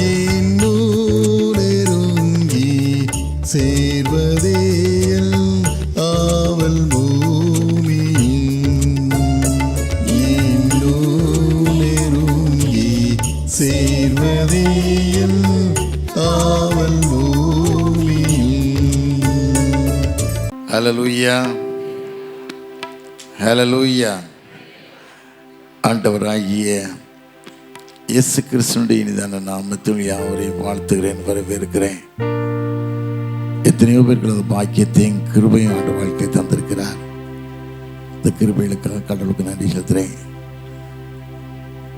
இன்னும் நெருங்கி சேர்வதே ஆவல் பூமியின் இன்னும் நெருங்கி சேர்வதே ஆவல் பூமியின். ஹல்லேலூயா, ஹல்லேலூயா. ஆண்டவராகிய இயேசு கிறிஸ்துவினுடைய இனிதான நாமத்தில் யாவரையும் வாழ்த்துகிறேன், வரவேற்கிறேன். எத்தனையோ பேர்கள் அந்த பாக்கியத்தையும் கிருபையும் ஆண்டு வாழ்க்கை தந்திருக்கிறார். இந்த கிருபைகளுக்காக கடவுளுக்கு நன்றி செலுத்துகிறேன்.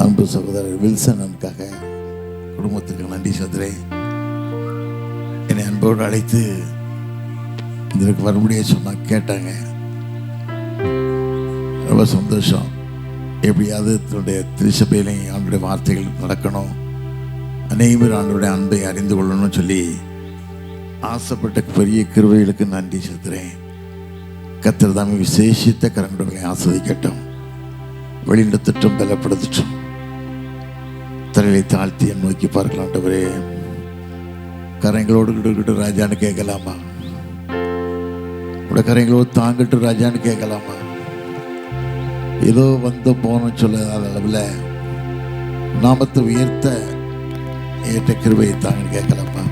அன்பு சகோதரர் வில்சன் நமக்காக குடும்பத்திற்கு நன்றி செலுத்துகிறேன். என்னை அன்போடு அழைத்து இதற்கு வரமுடிய சொன்னால் கேட்டாங்க. ரொம்ப சந்தோஷம். எப்படியாவது தன்னுடைய திருச்சபையிலையும் ஆண்டுடைய வார்த்தைகள் நடக்கணும், அனைவரும் ஆண்டுடைய அன்பை அறிந்து கொள்ளணும்னு சொல்லி ஆசைப்பட்ட பெரிய கிருபைகளுக்கு நன்றி செலுத்துகிறேன். கர்த்தர் தாமே விசேஷித்த கரங்களை ஆஸ்வதிக்கட்டும், வெளியிடத்திட்டும் பலப்படுத்தட்டும். தலையை தாழ்த்தி என் நோக்கி பார்க்கலாம். ஆண்டவரே, கரைங்களோடு கிட்டு ராஜான்னு கேட்கலாமா? உடைய கரைங்களோடு தாங்கிட்டு ராஜான்னு கேட்கலாமா? ஏதோ வந்து போன சொல்ல அளவில் நாமத்தை உயர்த்த ஏற்ற கிருபையை தாங்கன்னு கேட்கலாமா?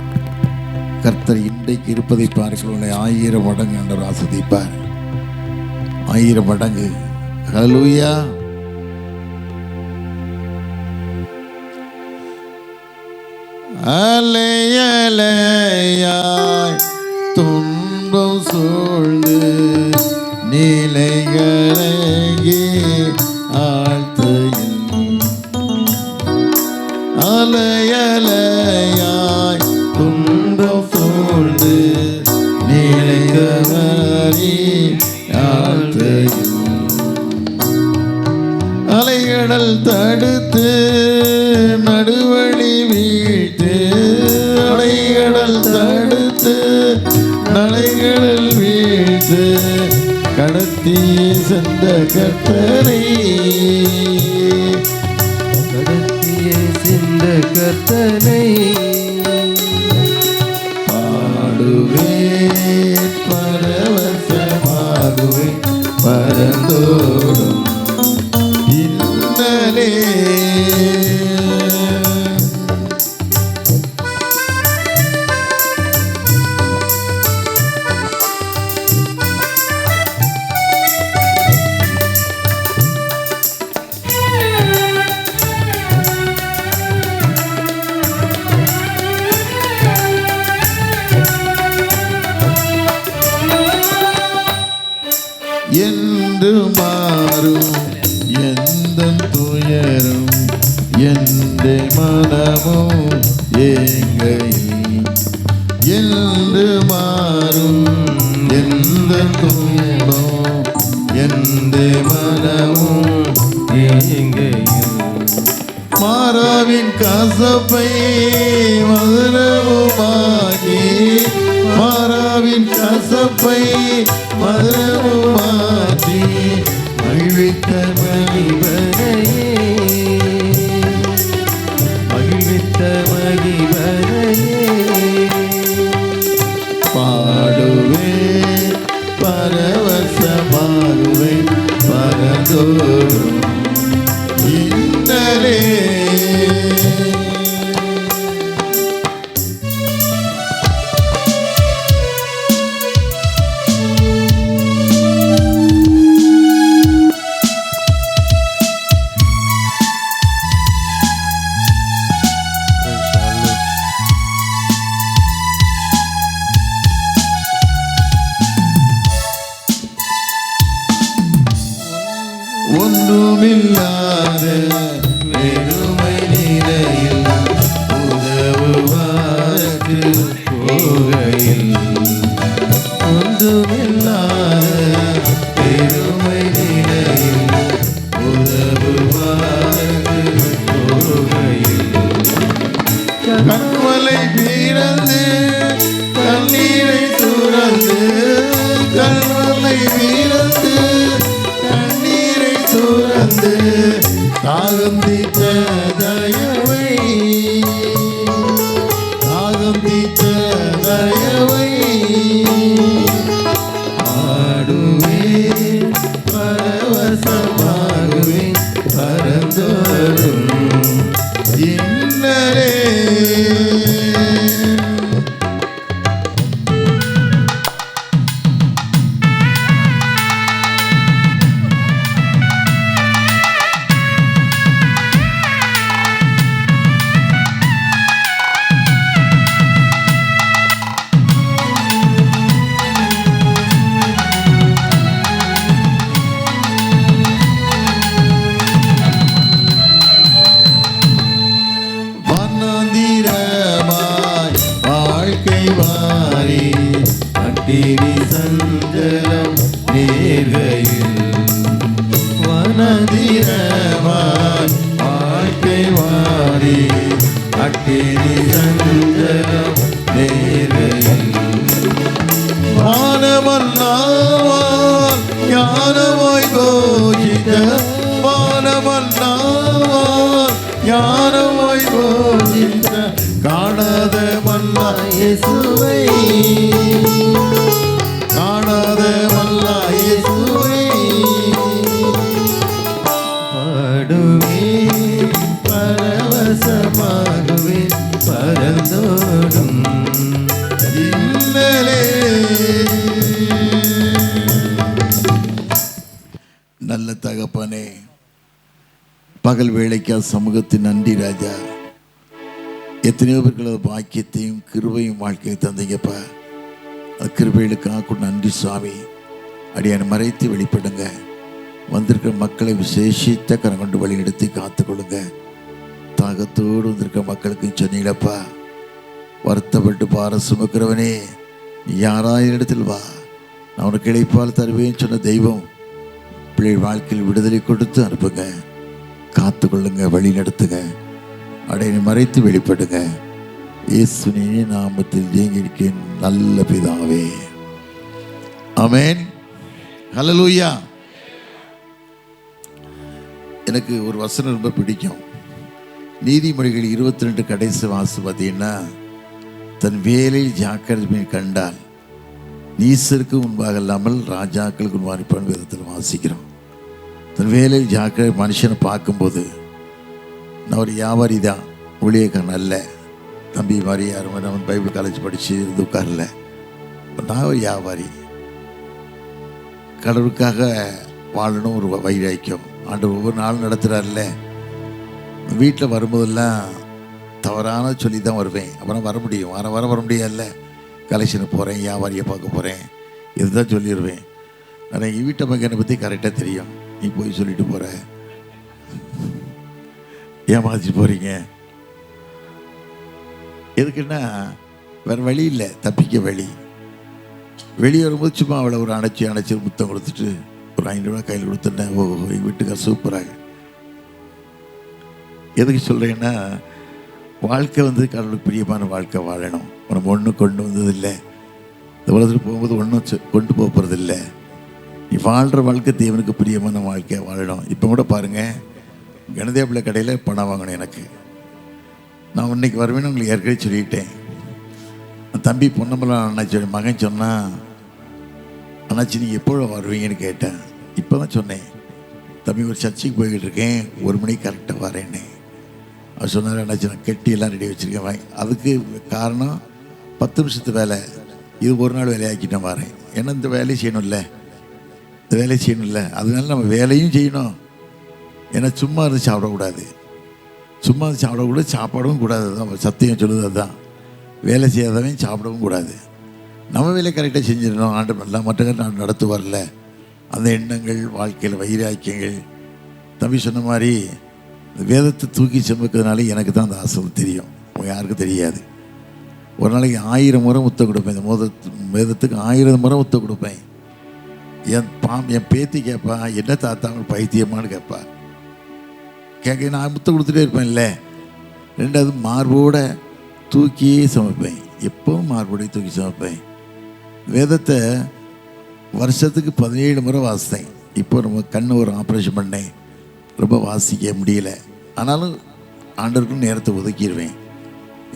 கர்த்தர் இன்றைக்கு இருப்பதை பார்க்கிறோம், 1000 மடங்கு என்று ஆஸ்வதிப்பார். 1000 மடங்கு. ஹல்லேலூயா. அலையலையாய் துன்பம் சூழ்ந்து நிலைகளே ஆழ்த்தையில் அலையலையாய் துன்பம் சூழ்ந்து நிலைகளே ஆழ்த்தையில் அலைகடல் தடுத்து நடுவழி வீழ்த்து அலைகடல் தடுத்து நலைகளில் வீழ்த்து கடத்தியே சென்ற கர்த்தரை கடத்தியே சென்ற கர்த்தரை பாடுவேன், பரவசமாகுவேன், பரந்தோடும் இன்னலே. என்று மாறும் எந்த துயரும் எந்த மனமும் ஏங்கையில் என்று மாறும் எந்த துன்பம் எந்த மனமும் ஏங்கையில் மாறாவின் கசப்பை மதுரவுமாகி மாறாவின் கசப்பை மதுரவுமாற்றி மகிழ்வித்த மகிழ்வரையே மகிழ்வித்த மகிழ்வரையே பாடுவேன், பரவசமாகுவேன், பரந்தோடும் இன்னலே. ஒன்றுமில்லாத வெறுமை நிலையில் உதவுவார்க்கு போகையில் ஒன்றுமில்லாத வெறுமை நிலையில் உதவுவார்க்கு போகையில் கண்மலை பிறந்து கண்ணீரை துறந்து கண்மலை பிறந்து துறந்து தாழ்ந்த தாகம் தீர்த்த தயவை தாகம் தீர்த்த தயவை ஆடுவேன் பரவசமாகுவேன் பரந்தோறும் இன்னரே. வண்ணந்திரமாய் வாழ்க்கை வாரி அட்டினி சஞ்சலம் நேர்கையில் வனதிரமாய் வாழ்க்கை வாரி அட்டினி சஞ்சலம் நேர்கையில் வானமல்லாவால் ஞானமாய் கோஷித்த வானமல்லாவால் ஞானமாய் கோஷித்த காணாத மல்லா இயேசுவை காணாத மல்லா இயேசுவை பாடுவேன் பரவசமாகுவேன் பரந்தோடும் இன்னலே. நல்ல தகப்பனே, பகல் வேளைக்கா சமூகத்தின் நன்றி ராஜா. எத்தனையோ பேர்களது பாக்கியத்தையும் கிருபையும் வாழ்க்கையை தந்தீங்கப்பா. அது கிருபைகளுக்காக நன்றி சுவாமி. அடியான மறைத்து வெளிப்படுங்க. வந்திருக்கிற மக்களை விசேஷித்த கரம் கொண்டு வழி எடுத்து காத்துக்கொள்ளுங்க. தாகத்தோடு வந்திருக்கிற மக்களுக்கு சொன்னீங்கப்பா, வருத்தப்பட்டு பார சுமக்கிறவனே நீ யாராயிரம் இடத்தில் வா, நான் உனக்கு இளைப்பால் தருவேன்னு சொன்ன தெய்வம் பிள்ளை வாழ்க்கையில் விடுதலை கொடுத்து அனுப்புங்க. காத்துக்கொள்ளுங்க, வழி நடத்துங்க. அடையை மறைத்து வெளிப்படுங்க. இயேசுவின் நாமத்தில் ஜெயிக்கிறேன் நல்ல பிதாவே, ஆமென். ஹல்லேலூயா. எனக்கு ஒரு வசனம் ரொம்ப பிடிக்கும். நீதிமொழிகள் 22 கடைசி வாசம் பார்த்தீங்கன்னா, தன் வேலையில் ஜாக்கிரதை கண்டால் நீசருக்கு முன்பாக இல்லாமல் ராஜாக்களுக்கு முன்பாக விதத்தில் வாசிக்கிறோம். தன் வேலையில் ஜாக்கிரதை மனுஷனை பார்க்கும்போது, நான் ஒரு வியாபாரி தான், ஊழியக்காரன் அல்ல, தம்பி மாதிரி யாரும் நம்ம பைபிள் காலேஜ் படித்து இருந்து உட்காரல. நான் ஒரு வியாபாரி. கடவுளுக்காக வாழணும் ஒரு வைராக்கியம். ஆண்டவர் ஒவ்வொரு நாளும் நடத்துகிறார்ல. வீட்டில் வரும்போதெல்லாம் தவறான சொல்லி தான் வருவேன். அப்புறம் வர முடியும், வர முடியாதுல்ல. கலெக்ஷனுக்கு போகிறேன், வியாபாரியை பார்க்க போகிறேன், இதுதான் சொல்லிடுவேன். ஆனால் எங்கள் வீட்டை பக்கம் என்னை பற்றி கரெக்டாக தெரியும். நீ போய் சொல்லிட்டு போகிற, ஏமாற்றி போகிறீங்க. எதுக்குன்னா வேறு வழி இல்லை, தப்பிக்க வழி. வெளியே வரும்போது சும்மா அவளை ஒரு அணைச்சி முத்தம் கொடுத்துட்டு ஒரு 500 ரூபா கையில் கொடுத்துட்டேன். ஓ, எங்கள் வீட்டுக்கார சூப்பராக. எதுக்கு சொல்கிறேன்னா, வாழ்க்கை கடவுளுக்கு பிரியமான வாழ்க்கை வாழணும். நம்ம ஒன்றும் கொண்டு வந்ததில்லை, இந்த உலகத்தில் போகும்போது ஒன்றும் கொண்டு போகிறதில்லை. நீ வாழ்கிற வாழ்க்கை தேவனுக்கு பிரியமான வாழ்க்கையை வாழணும். இப்போ கூட பாருங்கள், கணதேபிள்ளை கடையில் பணம் வாங்கணும். எனக்கு நான் இன்னைக்கு வருவேன்னு உங்களுக்கு ஏற்கனவே சொல்லிட்டேன். தம்பி பொன்னம்பலம் அண்ணாச்சி மகன் சொன்னான், அண்ணாச்சி நீங்கள் எப்போ வருவீங்கன்னு கேட்டேன். இப்போ தான் சொன்னேன், தம்பி ஒரு சர்ச்சுக்கு போய்கிட்டு இருக்கேன், 1 மணிக்கு கரெக்டாக வரேன்னு. அவர் சொன்னார், அண்ணாச்சி நான் கெட்டி எல்லாம் ரெடி வச்சுருக்கேன். அதுக்கு காரணம் 10 நிமிஷத்து வேலை, இது ஒரு நாள் வேலையாக்கிட்டேன் வரேன். ஏன்னா இந்த வேலையை செய்யணும்ல, அதனால நம்ம வேலையும் செய்யணும். ஏன்னா சும்மா இருந்து சாப்பிடக்கூடாது, சாப்பிடவும் கூடாது. தான் சத்தியம் சொல்லுது. அதுதான், வேலை செய்யாதவன் சாப்பிடவும் கூடாது. நம்ம வேலை கரெக்டாக செஞ்சிடணும். ஆண்டவர் எல்லாம் மற்ற நான் நடத்துவார்ல. அந்த எண்ணங்கள், வாழ்க்கையில் வைராக்கியங்கள். தம்பி சொன்ன மாதிரி வேதத்தை தூக்கி சுமக்கிறதுனால எனக்கு தான் அந்த ஆசை தெரியும், யாருக்கும் தெரியாது. ஒரு நாளைக்கு 1000 முறை முத்தம் கொடுப்பேன். இந்த வேதத்துக்கு 1000 முறை முத்தம் கொடுப்பேன். என் பேத்தி கேட்பா, என்ன தாத்தா பைத்தியமானு கேட்பா. கேட்க நான் முத்தம் கொடுத்துட்டே இருப்பேன்ல. 2வது மார்போட தூக்கியே சமைப்பேன். எப்பவும் மார்போட தூக்கி சமைப்பேன். வேதத்தை வருஷத்துக்கு 17 முறை வாசித்தேன். இப்போ நம்ம கண்ணு ஒரு ஆப்ரேஷன் பண்ணேன், ரொம்ப வாசிக்க முடியல. ஆனாலும் ஆண்டவருக்கும் நேரத்தை ஒதுக்கிடுவேன்.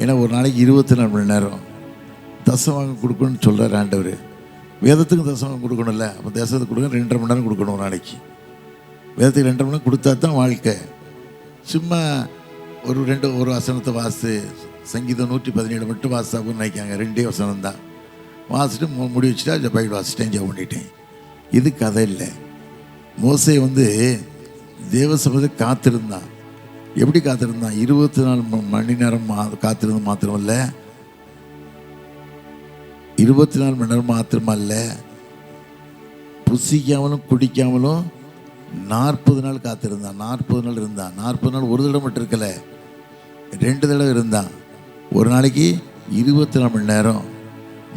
ஏன்னா ஒரு நாளைக்கு 24 மணி நேரம் தசவாங்க கொடுக்கணும்னு சொல்கிறார் ஆண்டவர். வேதத்துக்கும் தசவாங்க கொடுக்கணும்ல, அப்போ தேசத்துக்கு கொடுக்க 2.5 மணி நேரம் கொடுக்கணும் ஒரு நாளைக்கு. வேதத்துக்கு 2.5 மணி நேரம் கொடுத்தா தான் வாழ்க்கை. சும்மா ஒரு வசனத்தை வாசித்து சங்கீதம் 117 மட்டும் வாசித்தாப்புன்னு நினைக்காங்க. 2 வசனம் தான் வாசிட்டு முடி வச்சுட்டா அதை பைபிள் வாசிட்டேன், ஜெபம் பண்ணிட்டேன். இது கதை இல்லை. மோசே தேவ சபையை காத்திருந்தான். எப்படி காத்திருந்தான்? 24 மணி நேரம் காத்திருந்து மாத்திரமல்ல, 24 மணி நேரம் மாத்திரமல்ல, புசிக்காமலும் குடிக்காமலும் 40 நாள் காத்திருந்தான். 40 நாள் இருந்தான். 40 நாள் ஒரு தடவை மட்டும் இருக்கல, 2 தடவை இருந்தான். ஒரு நாளைக்கு 24 மணி நேரம்,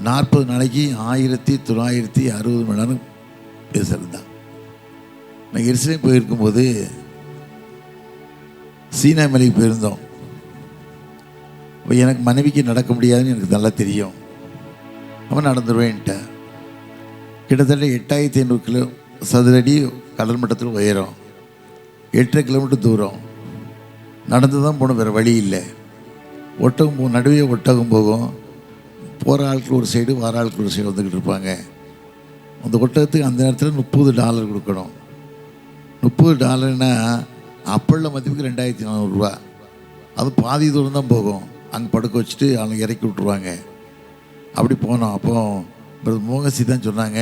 40 நாளைக்கு 1960 மணி நேரம் பேசியிருந்தான். நான் எருசலேம் போயிருக்கும்போது சீனா மலைக்கு போயிருந்தோம். எனக்கு மனைவிக்கு நடக்க முடியாதுன்னு எனக்கு நல்லா தெரியும். அவன் நடந்துருவேன்ட்டேன். கிட்டத்தட்ட 8500 கிலோ சதுரடி கடல் மட்டத்தில் உயரம், 8 கிலோமீட்டர் தூரம் நடந்து தான் போகணும், வேறு வழி இல்லை. ஒட்டகம் நடுவே ஒட்டகம் போகும். போகிற ஆட்கள் ஒரு சைடு, வர ஆட்கள் ஒரு சைடு வந்துக்கிட்டு இருப்பாங்க. அந்த ஒட்டகத்துக்கு அந்த நேரத்தில் $30 கொடுக்கணும். $30 அப்பள்ள மதிப்புக்கு 2400 ரூபா. அது பாதி தூரம் தான் போகும். அங்கே படுக்க வச்சுட்டு அவங்க இறக்கி விட்ருவாங்க. அப்படி போனோம். அப்போ மோகசி தான் சொன்னாங்க,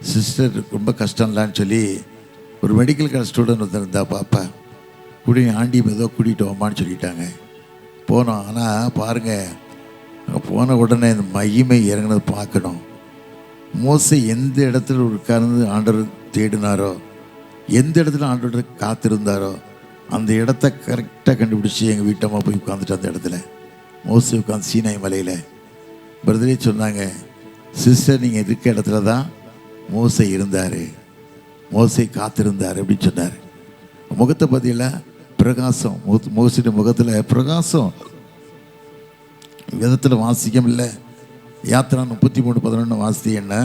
சிஸ்டர் ரொம்ப கஷ்டம் இல்லைன்னு சொல்லி ஒரு மெடிக்கல் காலேஜ் ஸ்டூடெண்ட் வந்துருந்தா, பாப்பா ஆண்டி ஏதோ கூட்டிகிட்டு வாமான்னு சொல்லிட்டாங்க. போனோம். ஆனால் பாருங்கள், அங்கே போன உடனே இந்த மகிமை இறங்கினது பார்க்கணும். மோசே எந்த இடத்துல உட்கார்ந்து ஆண்டவர் தேடினாரோ, எந்த இடத்துல ஆண்டவர் காத்திருந்தாரோ, அந்த இடத்த கரெக்டாக கண்டுபிடிச்சி எங்கள் வீட்டம்மா போய் உட்காந்துட்டு அந்த இடத்துல மோசே உட்காந்து சீனாய் மலையில் பிரதரே சொன்னாங்க, சிஸ்டர் நீங்கள் இருக்க இடத்துல தான் மோசே இருந்தார், மோசே காத்திருந்தார் அப்படின்னு சொன்னார். முகத்தை பார்த்தீங்களா, பிரகாசம். மோசையோட முகத்தில் பிரகாசம். விதத்தில் வாசிக்கம் இல்லை. யாத்திரா 33:11 வாசித்தீங்கன்னா,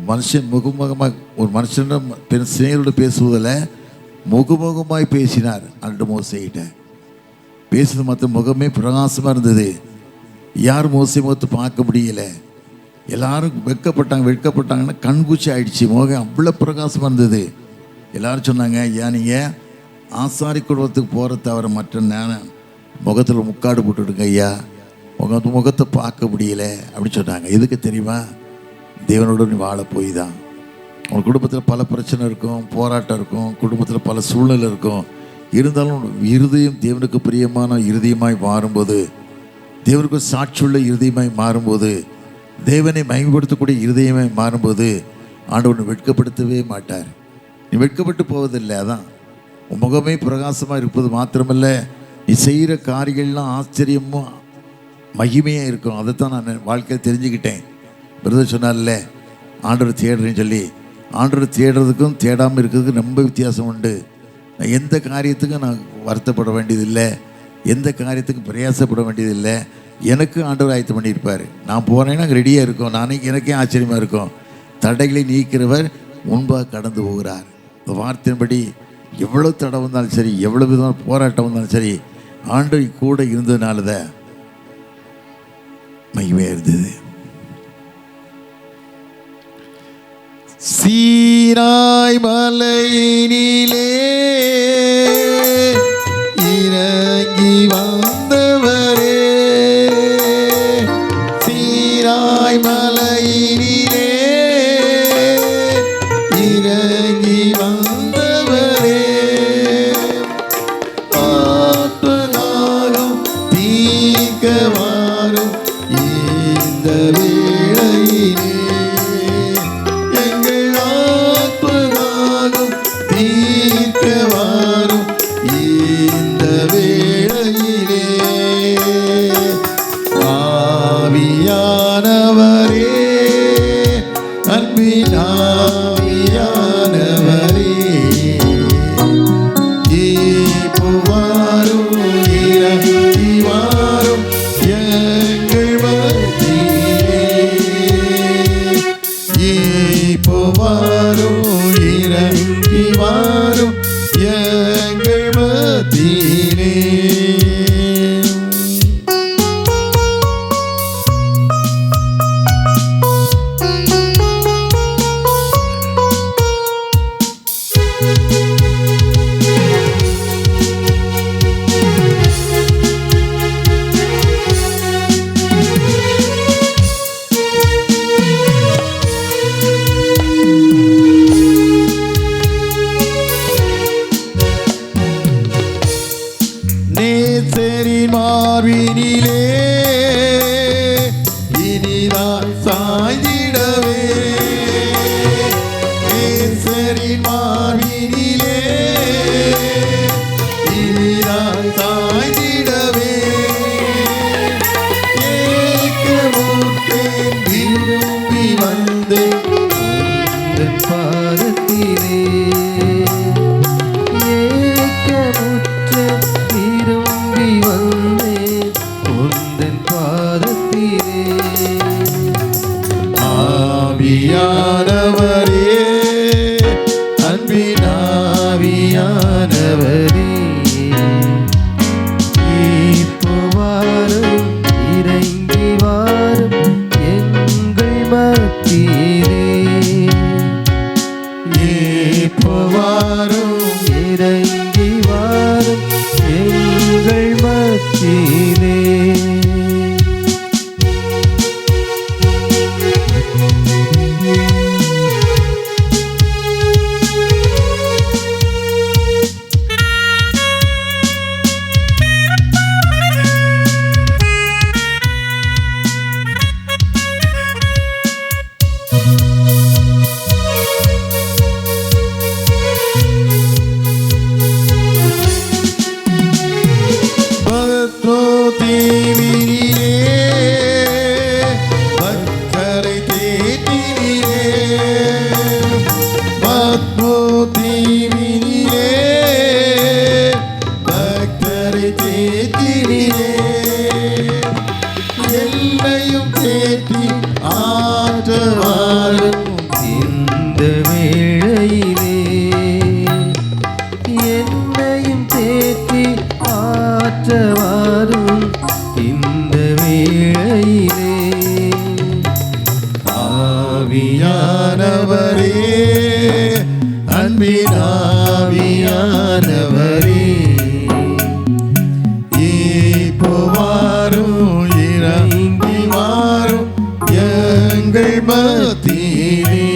மனுஷன் முகமுகமாக ஒரு மனுஷன் சினைகளோடு பேசுவதில் முகமுகமாய் பேசினார் அன்று மோசைகிட்ட. பேசுறது மற்ற முகமே பிரகாசமாக இருந்தது. யார் மோசை முகத்தை பார்க்க முடியல. எல்லாரும் வெட்கப்பட்டாங்கன்னா கண்கூச்சி ஆயிடுச்சு. முகம் அவ்வளோ பிரகாசமாக இருந்தது. எல்லாரும் சொன்னாங்க, ஏன் நீங்கள் ஆசாரி குடும்பத்துக்கு போகிற தவிர மற்ற நேரம் முகத்தில் முக்காடு போட்டுடுங்க ஐயா, முகத்தை பார்க்க முடியல அப்படின்னு சொன்னாங்க. எதுக்கு தெரியுமா? தேவனோட நீ வாழ போய் தான். உங்கள் குடும்பத்தில் பல பிரச்சனை இருக்கும், போராட்டம் இருக்கும், குடும்பத்தில் பல சூழ்நிலை இருக்கும். இருந்தாலும் இருதயம் தேவனுக்கு பிரியமான இருதயமாய் மாறும்போது, தேவனுக்கு சாட்சியுள்ள இருதயமாய் மாறும்போது, தேவனை மகிமைப்படுத்தக்கூடிய இருதயமாய் மாறும்போது ஆண்டவனை வெட்கப்படுத்தவே மாட்டார். நீ வெட்கப்பட்டு போவதில்லை. அதான் உன் முகமே பிரகாசமாக இருப்பது மாத்திரமல்ல, நீ செய்கிற காரியங்கள்லாம் ஆச்சரியமும் மகிமையாக இருக்கும். அதைத்தான் நான் வாழ்க்கையில் தெரிஞ்சுக்கிட்டேன். பிரதர் சொன்னார்ல, ஆண்டவர் தேடுறேன்னு சொல்லி. ஆண்டவர் தேடுறதுக்கும் தேடாமல் இருக்கிறதுக்கும் ரொம்ப வித்தியாசம் உண்டு. நான் எந்த காரியத்துக்கும் நான் வருத்தப்பட வேண்டியதில்லை, எந்த காரியத்துக்கும் பிரயாசப்பட வேண்டியதில்லை. எனக்கு ஆண்டவர் ஆயத்தம் பண்ணியிருப்பார். நான் போனேன்னா ரெடியாக இருக்கும். எனக்கே ஆச்சரியமாக இருக்கும். தடைகளை நீக்கிறவர் முன்பாக கடந்து போகிறார். இந்த வார்த்தையின்படி எவ்வளோ தடை வந்தாலும் சரி, எவ்வளோ விதமான போராட்டம் வந்தாலும் சரி, ஆண்டவர் கூட இருந்ததுனால தான் மகிமையாக இருந்தது. சீனாய் மலையினிலே இறங்கி வந்தவரே, சீனாய் மலையினிலே இறங்கி வந்தவரே, ஆத்மநாகம் தீர்க்கவாரும் இந்த வேளையிலே, தீர்க்கவாரும் இந்த வேளையிலே, ஆவியானவரே, அன்பின் ஆவியானவரே, இப்போ வாரும், இறங்கி வாரும் எங்கள் மத்தியிலே, இப்போ வாரும், இறங்கி வாரும் எங்கள் மத்தியிலே. மத்தியிலே நேசரின் மார்பினிலே இனிதான் சாய்ந்திடவே நேசரின் மார்பினிலே இனிதான் சாய்ந்திடவே ஏக்கமுற்றேன் விரும்பி வந்தேன் உந்தன் பாதத்திலே ஏக்கமுற்று திரும்பி வந்தேன் உந்தன் பாதத்திலே ஆவியானவரே அன்பின் ஆவியானவரே இப்போ வாரும் இறங்கி வாரும் எங்கள் மத்தியிலே இப்போ வாரும் இறங்கி வாரும் எங்கள் மத்தியிலே பத்மோ தீவினிலே பக்கரை தேற்றினிலே பத்மோ தீவினிலே பக்கரை தேற்றினிலே எல்லையும் தேற்றி ஆற்றவாரும் இந்த வேளையிலே என்னையும் தேற்றி ஆற்றவாரும் இந்த வேளையிலே ஆவியானவரே அன்பின் ஆவியானவரே இப்போ வாரும் இறங்கி வாரும் எங்கள் மத்தியிலே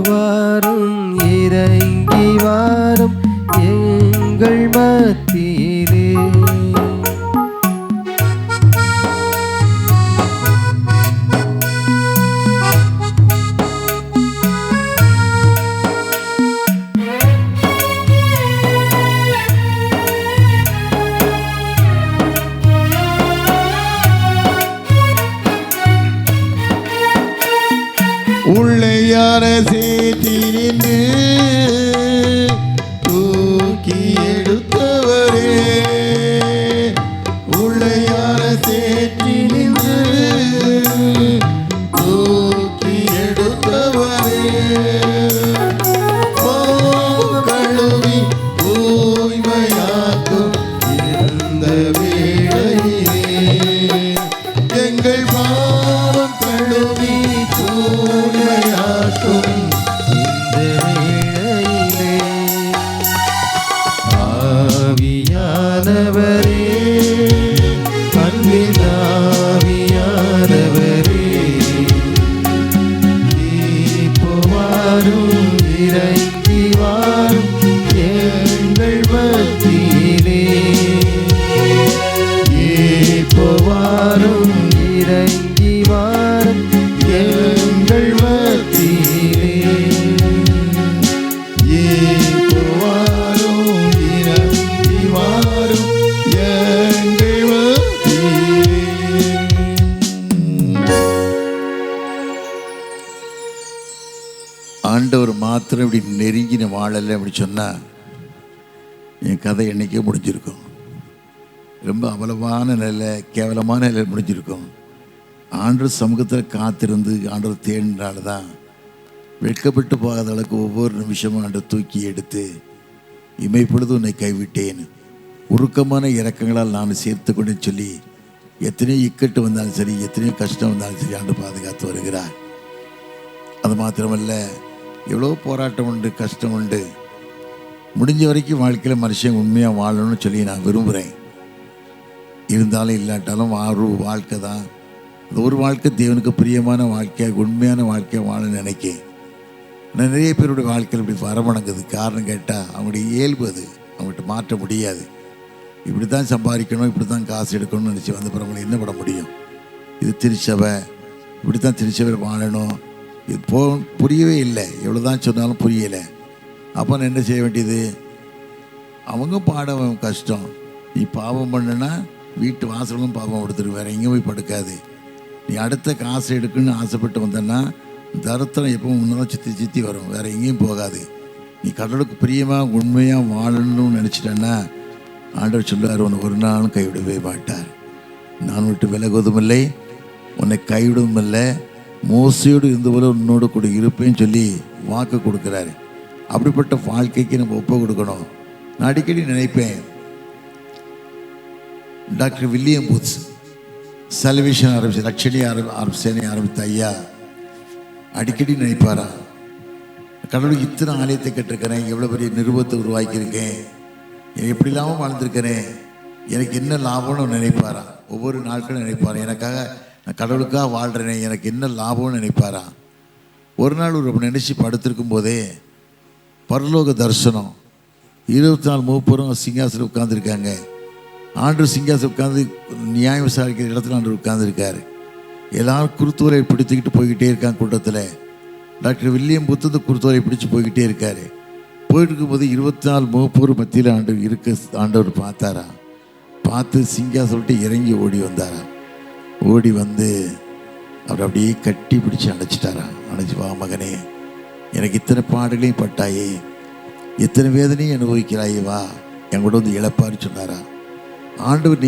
வாரும் இறங்கி வாரும் எங்கள் மத்தியிலே உள்ளையான சேற்றினின்று தூக்கி எடுத்தவரே உள்ளையான சேற்றினின்று தூக்கி எடுத்தவரே பாவம் கழுவி தூய்மையாக்கும் இந்த வேளையிலே எங்கள் பாவம் கழுவி தூய்மையாக்கும் இந்த வேளையிலே ஆவியானவரே அன்பின் ஆவியானவரே இப்போ வாரும் இறங்கி வாரும் எங்கள் மத்தியிலே இப்போ வாரும் இறங்கி வாரும் எங்கள் மத்தியிலே இப்போ வாரும் இறங்கி வாரும் எங்கள் மத்தியிலே. ஆண்டவர் மாத்திரம் இப்படி நெருங்கின வாழலை அப்படி சொன்னால் என் கதை என்னைக்கே முடிஞ்சிருக்கும். ரொம்ப அவலமான நிலை, கேவலமான நிலை முடிஞ்சிருக்கும். ஆண்டவர் சமூகத்தில் காத்திருந்து ஆண்டவர் தேடினால தான் வெட்கப்பட்டு போகாத அளவுக்கு ஒவ்வொரு நிமிஷமும் ஆண்டவர் தூக்கி எடுத்து இமைப்பொழுது உன்னை கைவிட்டேன், உருக்கமான இரக்கங்களால் நான் சேர்த்து கொண்டேன்னு சொல்லி எத்தனையோ இக்கட்டு வந்தாலும் சரி, எத்தனையோ கஷ்டம் வந்தாலும் சரி ஆண்டு பாதுகாத்து வருகிறார். அது மாத்திரமல்ல, எவ்வளோ போராட்டம் உண்டு, கஷ்டம் உண்டு. முடிஞ்ச வரைக்கும் வாழ்க்கையில் மனுஷன் உண்மையாக வாழணும்னு சொல்லி நான் விரும்புகிறேன். இருந்தாலும் இல்லாட்டாலும் வாழ்க்கை தான். அந்த ஒரு வாழ்க்கை தேவனுக்கு பிரியமான வாழ்க்கையாக, உண்மையான வாழ்க்கையாக வாழ நினைக்கேன். ஆனால் நிறைய பேருடைய வாழ்க்கையில் இப்படி வரமணங்குது. காரணம் கேட்டால் அவங்களுடைய இயல்பு அது, அவங்கள்ட்ட மாற்ற முடியாது. இப்படி தான் சம்பாதிக்கணும், இப்படி தான் காசு எடுக்கணும்னு நினச்சி வந்த பிறகு என்ன பண்ண முடியும்? இது திருச்சபை, இப்படி தான் திருச்சபையில் வாழணும், இது புரியவே இல்லை. எவ்வளோ தான் சொன்னாலும் புரியலை. அப்போ நான் என்ன செய்ய வேண்டியது? அவங்க பாடம் கஷ்டம். நீ பாவம் பண்ணுனா வீட்டு வாசலும் பாவம் கொடுத்துரு, வேறு எங்கேயும் போய் படுக்காது. நீ அடுத்த காசு எடுக்குன்னு ஆசைப்பட்டு வந்தேன்னா தரத்திரம் எப்பவும் முன்னதான் சுற்றி வரும், வேறு எங்கேயும் போகாது. நீ கடவுளுக்கு பிரியமாக உண்மையாக வாழணும்னு நினச்சிட்டேன்னா ஆண்டவர் சொல்லுவார், உன்னை ஒரு நாளும் கைவிடவே மாட்டார். நான் விட்டு விலகுவதும் இல்லை, உன்னை கைவிடுவதும் இல்லை, மோசையோடு இருந்தவரை உன்னோடு கூட இருப்பேன்னு சொல்லி வாக்கு கொடுக்குறாரு. அப்படிப்பட்ட வாழ்க்கைக்கு நம்ம ஒப்பு கொடுக்கணும். நான் அடிக்கடி நினைப்பேன், டாக்டர் வில்லியம் பூத்ஸ் சல்வேஷன் ஆரம்பிச்சு ரட்சணி சேனை ஆரம்பித்த ஐயா அடிக்கடி நினைப்பாரா, கடவுளுக்கு இத்தனை ஆலயத்தை கட்டிருக்கிறேன், எவ்வளோ பெரிய நிருபத்தை உருவாக்கியிருக்கேன், எப்படிலாமும் வாழ்ந்திருக்கிறேன், எனக்கு என்ன லாபம்னு நினைப்பாரா. ஒவ்வொரு நாட்களும் நினைப்பார், எனக்காக நான் கடவுளுக்காக வாழ்கிறேனே, எனக்கு என்ன லாபம்னு நினைப்பாரா. ஒரு நாள் ஒரு நினச்சி படுத்திருக்கும் போதே பரலோக தரிசனம், 24 மூப்பரும் சிங்காசனம் உட்காந்துருக்காங்க. ஆண்டவர் சிங்காசனம் உட்காந்து நியாயம் விசாரிக்கிற இடத்துல ஆண்டவர் உட்காந்துருக்காரு. எல்லாரும் குருத்துவரை பிடித்துக்கிட்டு போய்கிட்டே இருக்காங்க கூட்டத்தில். டாக்டர் வில்லியம் புத்தத்து குருத்துவரை பிடிச்சி போய்கிட்டே இருக்கார். போயிட்டு இருக்கும்போது 24 மூப்பர் மத்தியில் ஆண்டவர் பார்த்தாரா. பார்த்து சிங்காசனம் விட்டு இறங்கி ஓடி வந்தாரா. ஓடி வந்து அவர் அப்படியே கட்டி பிடிச்சி அணைச்சிட்டாரா. அணைச்சி, வா மகனே, எனக்கு இத்தனை பாடுகளையும் பட்டாயே, இத்தனை வேதனையும் அனுபவிக்கிறாயே, வா என் கூட வந்து இழப்பாரு சொன்னாரா. ஆண்டவர்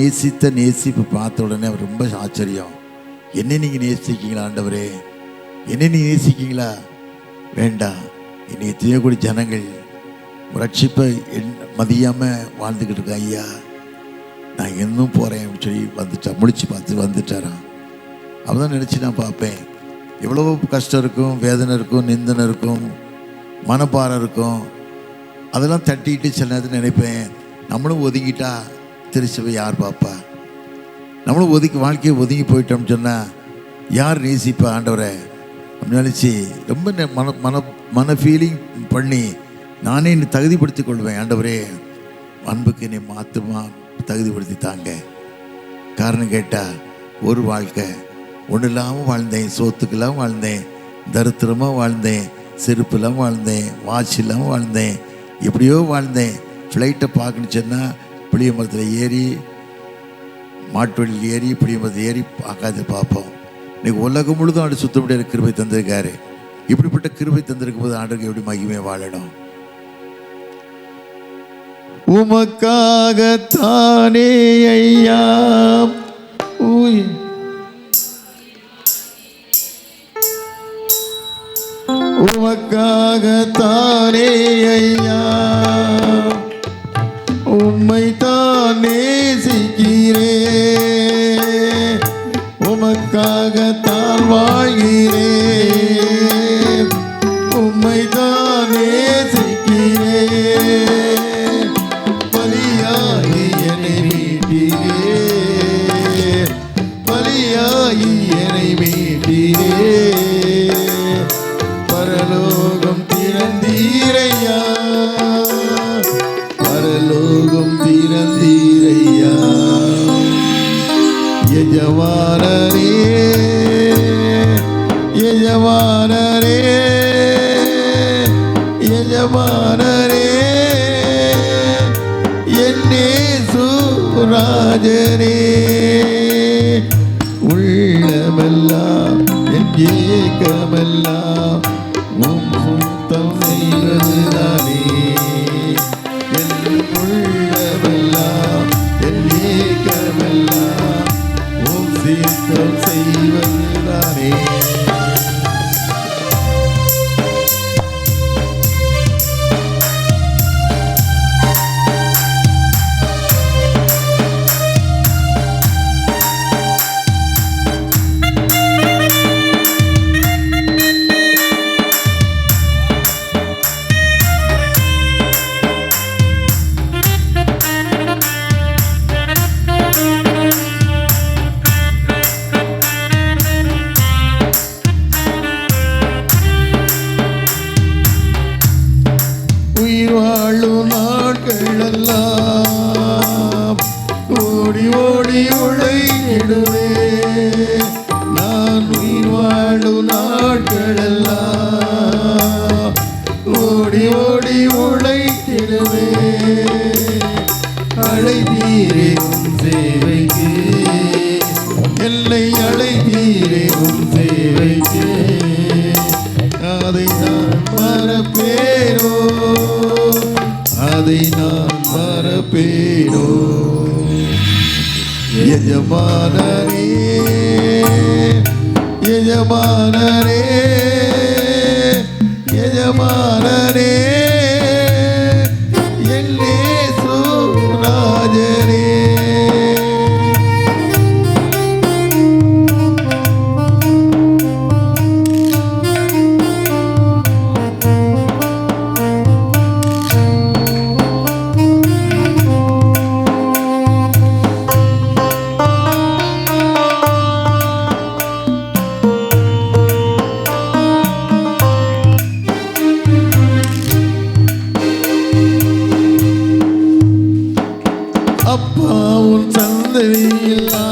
நேசிப்பு பார்த்த உடனே அவர் ரொம்ப ஆச்சரியம். என்ன நீங்கள் நேசிக்கீங்களா ஆண்டவரே? என்ன நீ நேசிக்கீங்களா? வேண்டாம், என்னை எத்தனையோ கூட ஜனங்கள் ரட்சிப்பை மதியாமல் வாழ்ந்துக்கிட்டு இருக்கேன் ஐயா, நான் இன்னும் போகிறேன் அப்படின்னு சொல்லி முடிச்சு பார்த்து வந்துட்டாரான். அப்பதான் நினச்சி நான் பார்ப்பேன், எவ்வளவோ கஷ்டம் இருக்கும், வேதனை இருக்கும், நிந்தனை இருக்கும், மனப்பாரம் இருக்கும். அதெல்லாம் தட்டிட்டு சில நேரத்தில் நினைப்பேன், நம்மளும் ஒதுங்கிட்டா திருச்சபை யார் பார்ப்பா? நம்மளும் வாழ்க்கையை ஒதுங்கி போயிட்டோம்னு சொன்னால் யார் நேசிப்பா ஆண்டவரை அப்படின்னு நினச்சி ரொம்ப மன ஃபீலிங் பண்ணி நானே என்னை தகுதிப்படுத்தி கொள்வேன். ஆண்டவரே, அன்புக்கு என்னை மாற்றுமா தகுதிப்படுத்தி தாங்க. காரணம் கேட்டால் ஒரு வாழ்க்கை ஒன்றும் இல்லாமல் வாழ்ந்தேன், சோத்துக்கு இல்லாமல் வாழ்ந்தேன், தரித்திரமாக வாழ்ந்தேன், செருப்பு இல்லாமல் வாழ்ந்தேன், வாட்ச் இல்லாமல் வாழ்ந்தேன், எப்படியோ வாழ்ந்தேன். ஃப்ளைட்டை பார்க்கணுன்னு சொன்னால் புளிய மரத்தில் ஏறி, மாட்டு வழியில் ஏறி, புளிய மரத்தில் ஏறி பார்ப்போம். இன்றைக்கி உலகம் முழுதும் ஆண்டு சுத்த முடியாத கிருபை தந்திருக்காரு. இப்படிப்பட்ட கிருபை தந்திருக்கும் போது ஆண்டுக்கு எப்படி மகிமையை வாழணும்? உமக்காகத்தானே ஐயா, உமக்காகத்தானே ஐயா, உம்மை தான் நேசிக்கிறேன், உமக்காகத்தான் வாழ்கிறேன், உம்மை தான் நேசிக்கிறேன், பலியாகி என்னை மீட்டீரே, பலியாகி என்னை மீட்டீரே, பரலோகம் திறந்தீரையா, பரலோகம் திறந்தீரையா, எஜமானரே, எஜமானரே, எஜமானரே, என்னே சூராஜரே, உள்ளமெல்லாம் என் ஏக்கமெல்லாம் உம் சுத்தம் செய்வதுதானே, என் உள்ளமெல்லாம் என் ஏக்கமெல்லாம் உம் சுத்தம் செய்வதுதானே. உயிர் வாழும் நாட்களெல்லாம் ஓடி ஓடி உழைத்திடுவே. நான் உயிர் வாழும் நாட்களெல்லாம் ஓடி ஓடி உழைத்திடுவே. அழைத்தீரே உம் சேவைக்கு, என்னை அழைத்தீரே உம் சேவைக்கு. அதை நான் மறப்பேனோ, அதை நான் மறப்பேனோ. எஜமானரே எஜமானரே எஜமானரே என் இயேசு ராஜரே. அப்பா உன் சந்ததியெல்லாம்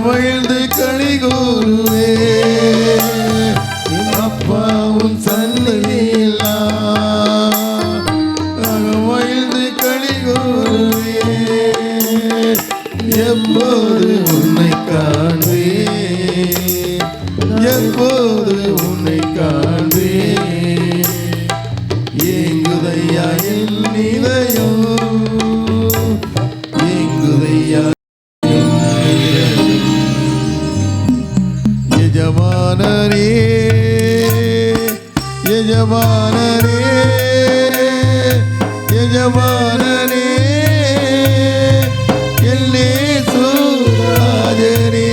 மகிழ்ந்து களி கூறுவே. அப்பா உன் சந்ததியெல்லாம் மகிழ்ந்து களி கூறுவே. எப்போது உன்னை காண்பே, எப்போது உன்னை காண்பே. ஏங்குதையா என் இதயம், ஏங்குதையா என் இதயம். எஜமானரே எஜமானரே எஜமானரே என் இயேசு ராஜரே.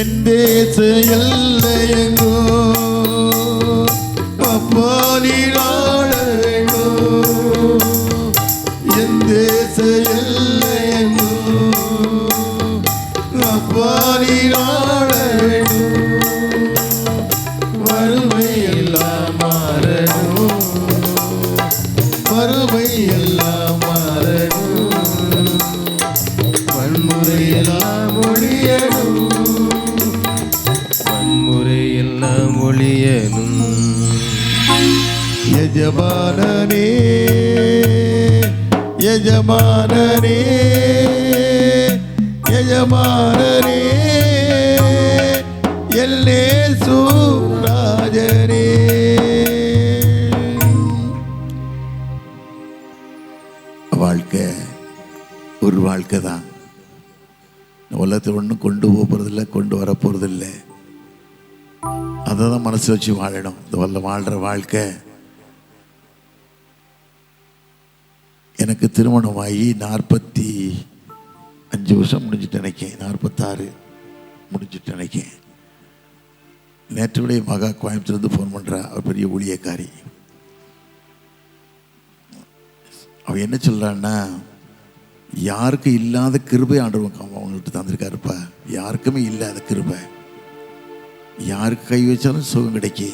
என் தேச எல்லையெங்கோ அப்பா நீர் ஆள வேண்டும். என் தேச எல்லையெங்கோ அப்பா நீர் ஆள வேண்டும். வறுமை எல்லாம் மாறணும், வறுமை எல்லாம் மாறணும். வன்முறை எல்லாம் ஒழியணும், வன்முறையெல்லாம் ஒழியனும். எஜமானரே எஜமானரே எஜமானரே என் இயேசு ராஜரே. வாழ்க்கை ஒரு வாழ்க்கை தான். உலகத்தில் ஒன்றும் கொண்டு போகிறதில்ல, கொண்டு வர போகிறதில்ல. அதை தான் மனசு வச்சு வாழணும். இந்த வாழ்கிற வாழ்க்கை. எனக்கு திருமணமாகி 45 வருஷம் முடிஞ்சிட்டு நினைக்கேன், 46 முடிஞ்சிட்டு நினைக்கேன். நேற்றுடைய மகா கோயம்புத்தூர்லேருந்து ஃபோன் பண்ணுறா. அவர் பெரிய ஊழியக்காரி. அவள் என்ன சொல்கிறான்னா, யாருக்கு இல்லாத கிருபை ஆண்டவங்க அவங்கள்ட்ட தந்திருக்காருப்பா. யாருக்குமே இல்லாத கிருபை. யாருக்கு கை வச்சாலும் சுகம் கிடைக்கி,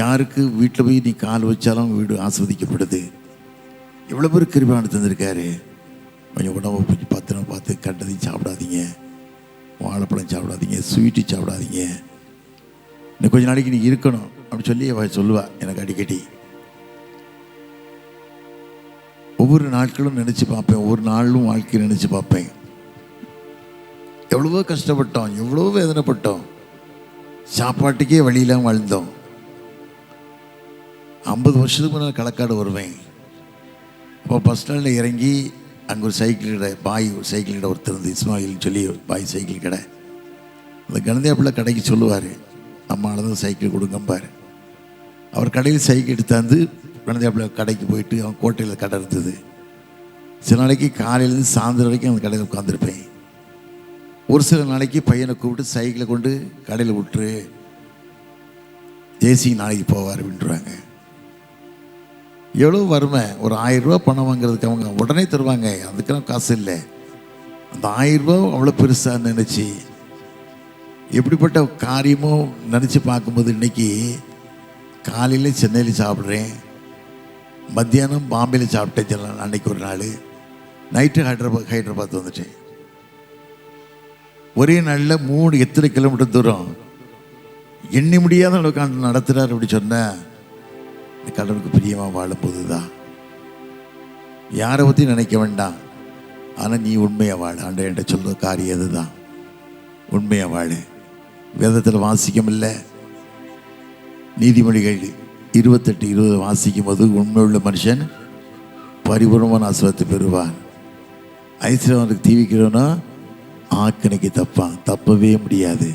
யாருக்கு வீட்டில் போய் நீ கால் வச்சாலும் வீடு ஆஸ்வதிக்கப்படுது. எவ்வளோ பேர் கிருபை தந்திருக்காரு. கொஞ்சம் உடம்பை கொஞ்சம் பத்திரம் பார்த்து கண்டதையும் சாப்பிடாதீங்க, வாழைப்பழம் சாப்பிடாதீங்க, ஸ்வீட்டு சாப்பிடாதீங்க, இன்னும் கொஞ்சம் நாளைக்கு நீ இருக்கணும் அப்படின்னு சொல்லி அவள் சொல்லுவா எனக்கு அடிக்கடி. ஒவ்வொரு நாட்களும் நினச்சி பார்ப்பேன், ஒவ்வொரு நாளும் வாழ்க்கையை நினச்சி பார்ப்பேன். எவ்வளவோ கஷ்டப்பட்டோம், எவ்வளோ வேதனைப்பட்டோம், சாப்பாட்டுக்கே வழியெல்லாம் வாழ்ந்தோம். 50 வருஷத்துக்கு முன்னாடி களக்காடு வருவேன். அப்போ பஸ் ஸ்டாண்டில் இறங்கி அங்கே ஒரு சைக்கிள் கடை, பாய் சைக்கிள் கடை ஒருத்தர் இருந்து, இஸ்மாயில்னு சொல்லி பாய் சைக்கிள் கடை. அந்த கணந்தியா பிள்ளை கடைக்கு சொல்லுவார், அம்மாவில் தான் சைக்கிள் கொடுங்கம்பார். அவர் கடையில் சைக்கிள் எடுத்தாந்து குழந்தையாப்பில் கடைக்கு போயிட்டு அவன் கோட்டையில் கடை இருந்தது. சில நாளைக்கு காலையிலேருந்து சாயந்தரம் வரைக்கும் அந்த கடையில் உட்காந்துருப்பேன். ஒரு சில நாளைக்கு பையனை கூப்பிட்டு சைக்கிளை கொண்டு கடையில் விட்டுரு, தேசி நாளைக்கு போவார் அப்படின்றாங்க. எவ்வளோ வறுமை! ஒரு 1000 ரூபா பணம் வாங்குறதுக்கு அவங்க உடனே தருவாங்க, அதுக்கெல்லாம் காசு இல்லை. அந்த 1000 ரூபா அவ்வளோ பெருசாக நினச்சி எப்படிப்பட்ட காரியமோ நினச்சி பார்க்கும்போது இன்றைக்கி காலையில் சென்னையில் சாப்பிட்றேன், மத்தியானம் பாம்பேயில் சாப்பிட்டேன், அன்றைக்கி ஒரு நாள் நைட்டு ஹைதராபாத் வந்துட்டேன். ஒரே நாளில் 3 எத்தனை கிலோமீட்டர் தூரம் எண்ணி முடியாத அளவுக்கு நடத்துகிறார். அப்படி சொன்னால் இந்த கடவுளுக்கு பிரியமாக வாழும்போது தான் யாரை பற்றி நினைக்க வேண்டாம். ஆனால் நீ உண்மையாக வாழ ஆண்டவர் என்கிட்ட சொல்கிற காரியம் அதுதான். உண்மையாக வாழ வேதத்தில் வாசிக்கமில்லை, நீதிமொழிகள் 28:20 வாசிக்கும் போது உண்மையுள்ள மனுஷன் பரிபூர்ணமான ஆசீர்வாதத்தை பெறுவான், ஐஸ்வர்யவனுக்கு தீவிக்கிறவனா ஆக்கினைக்கு தப்பவே முடியாது.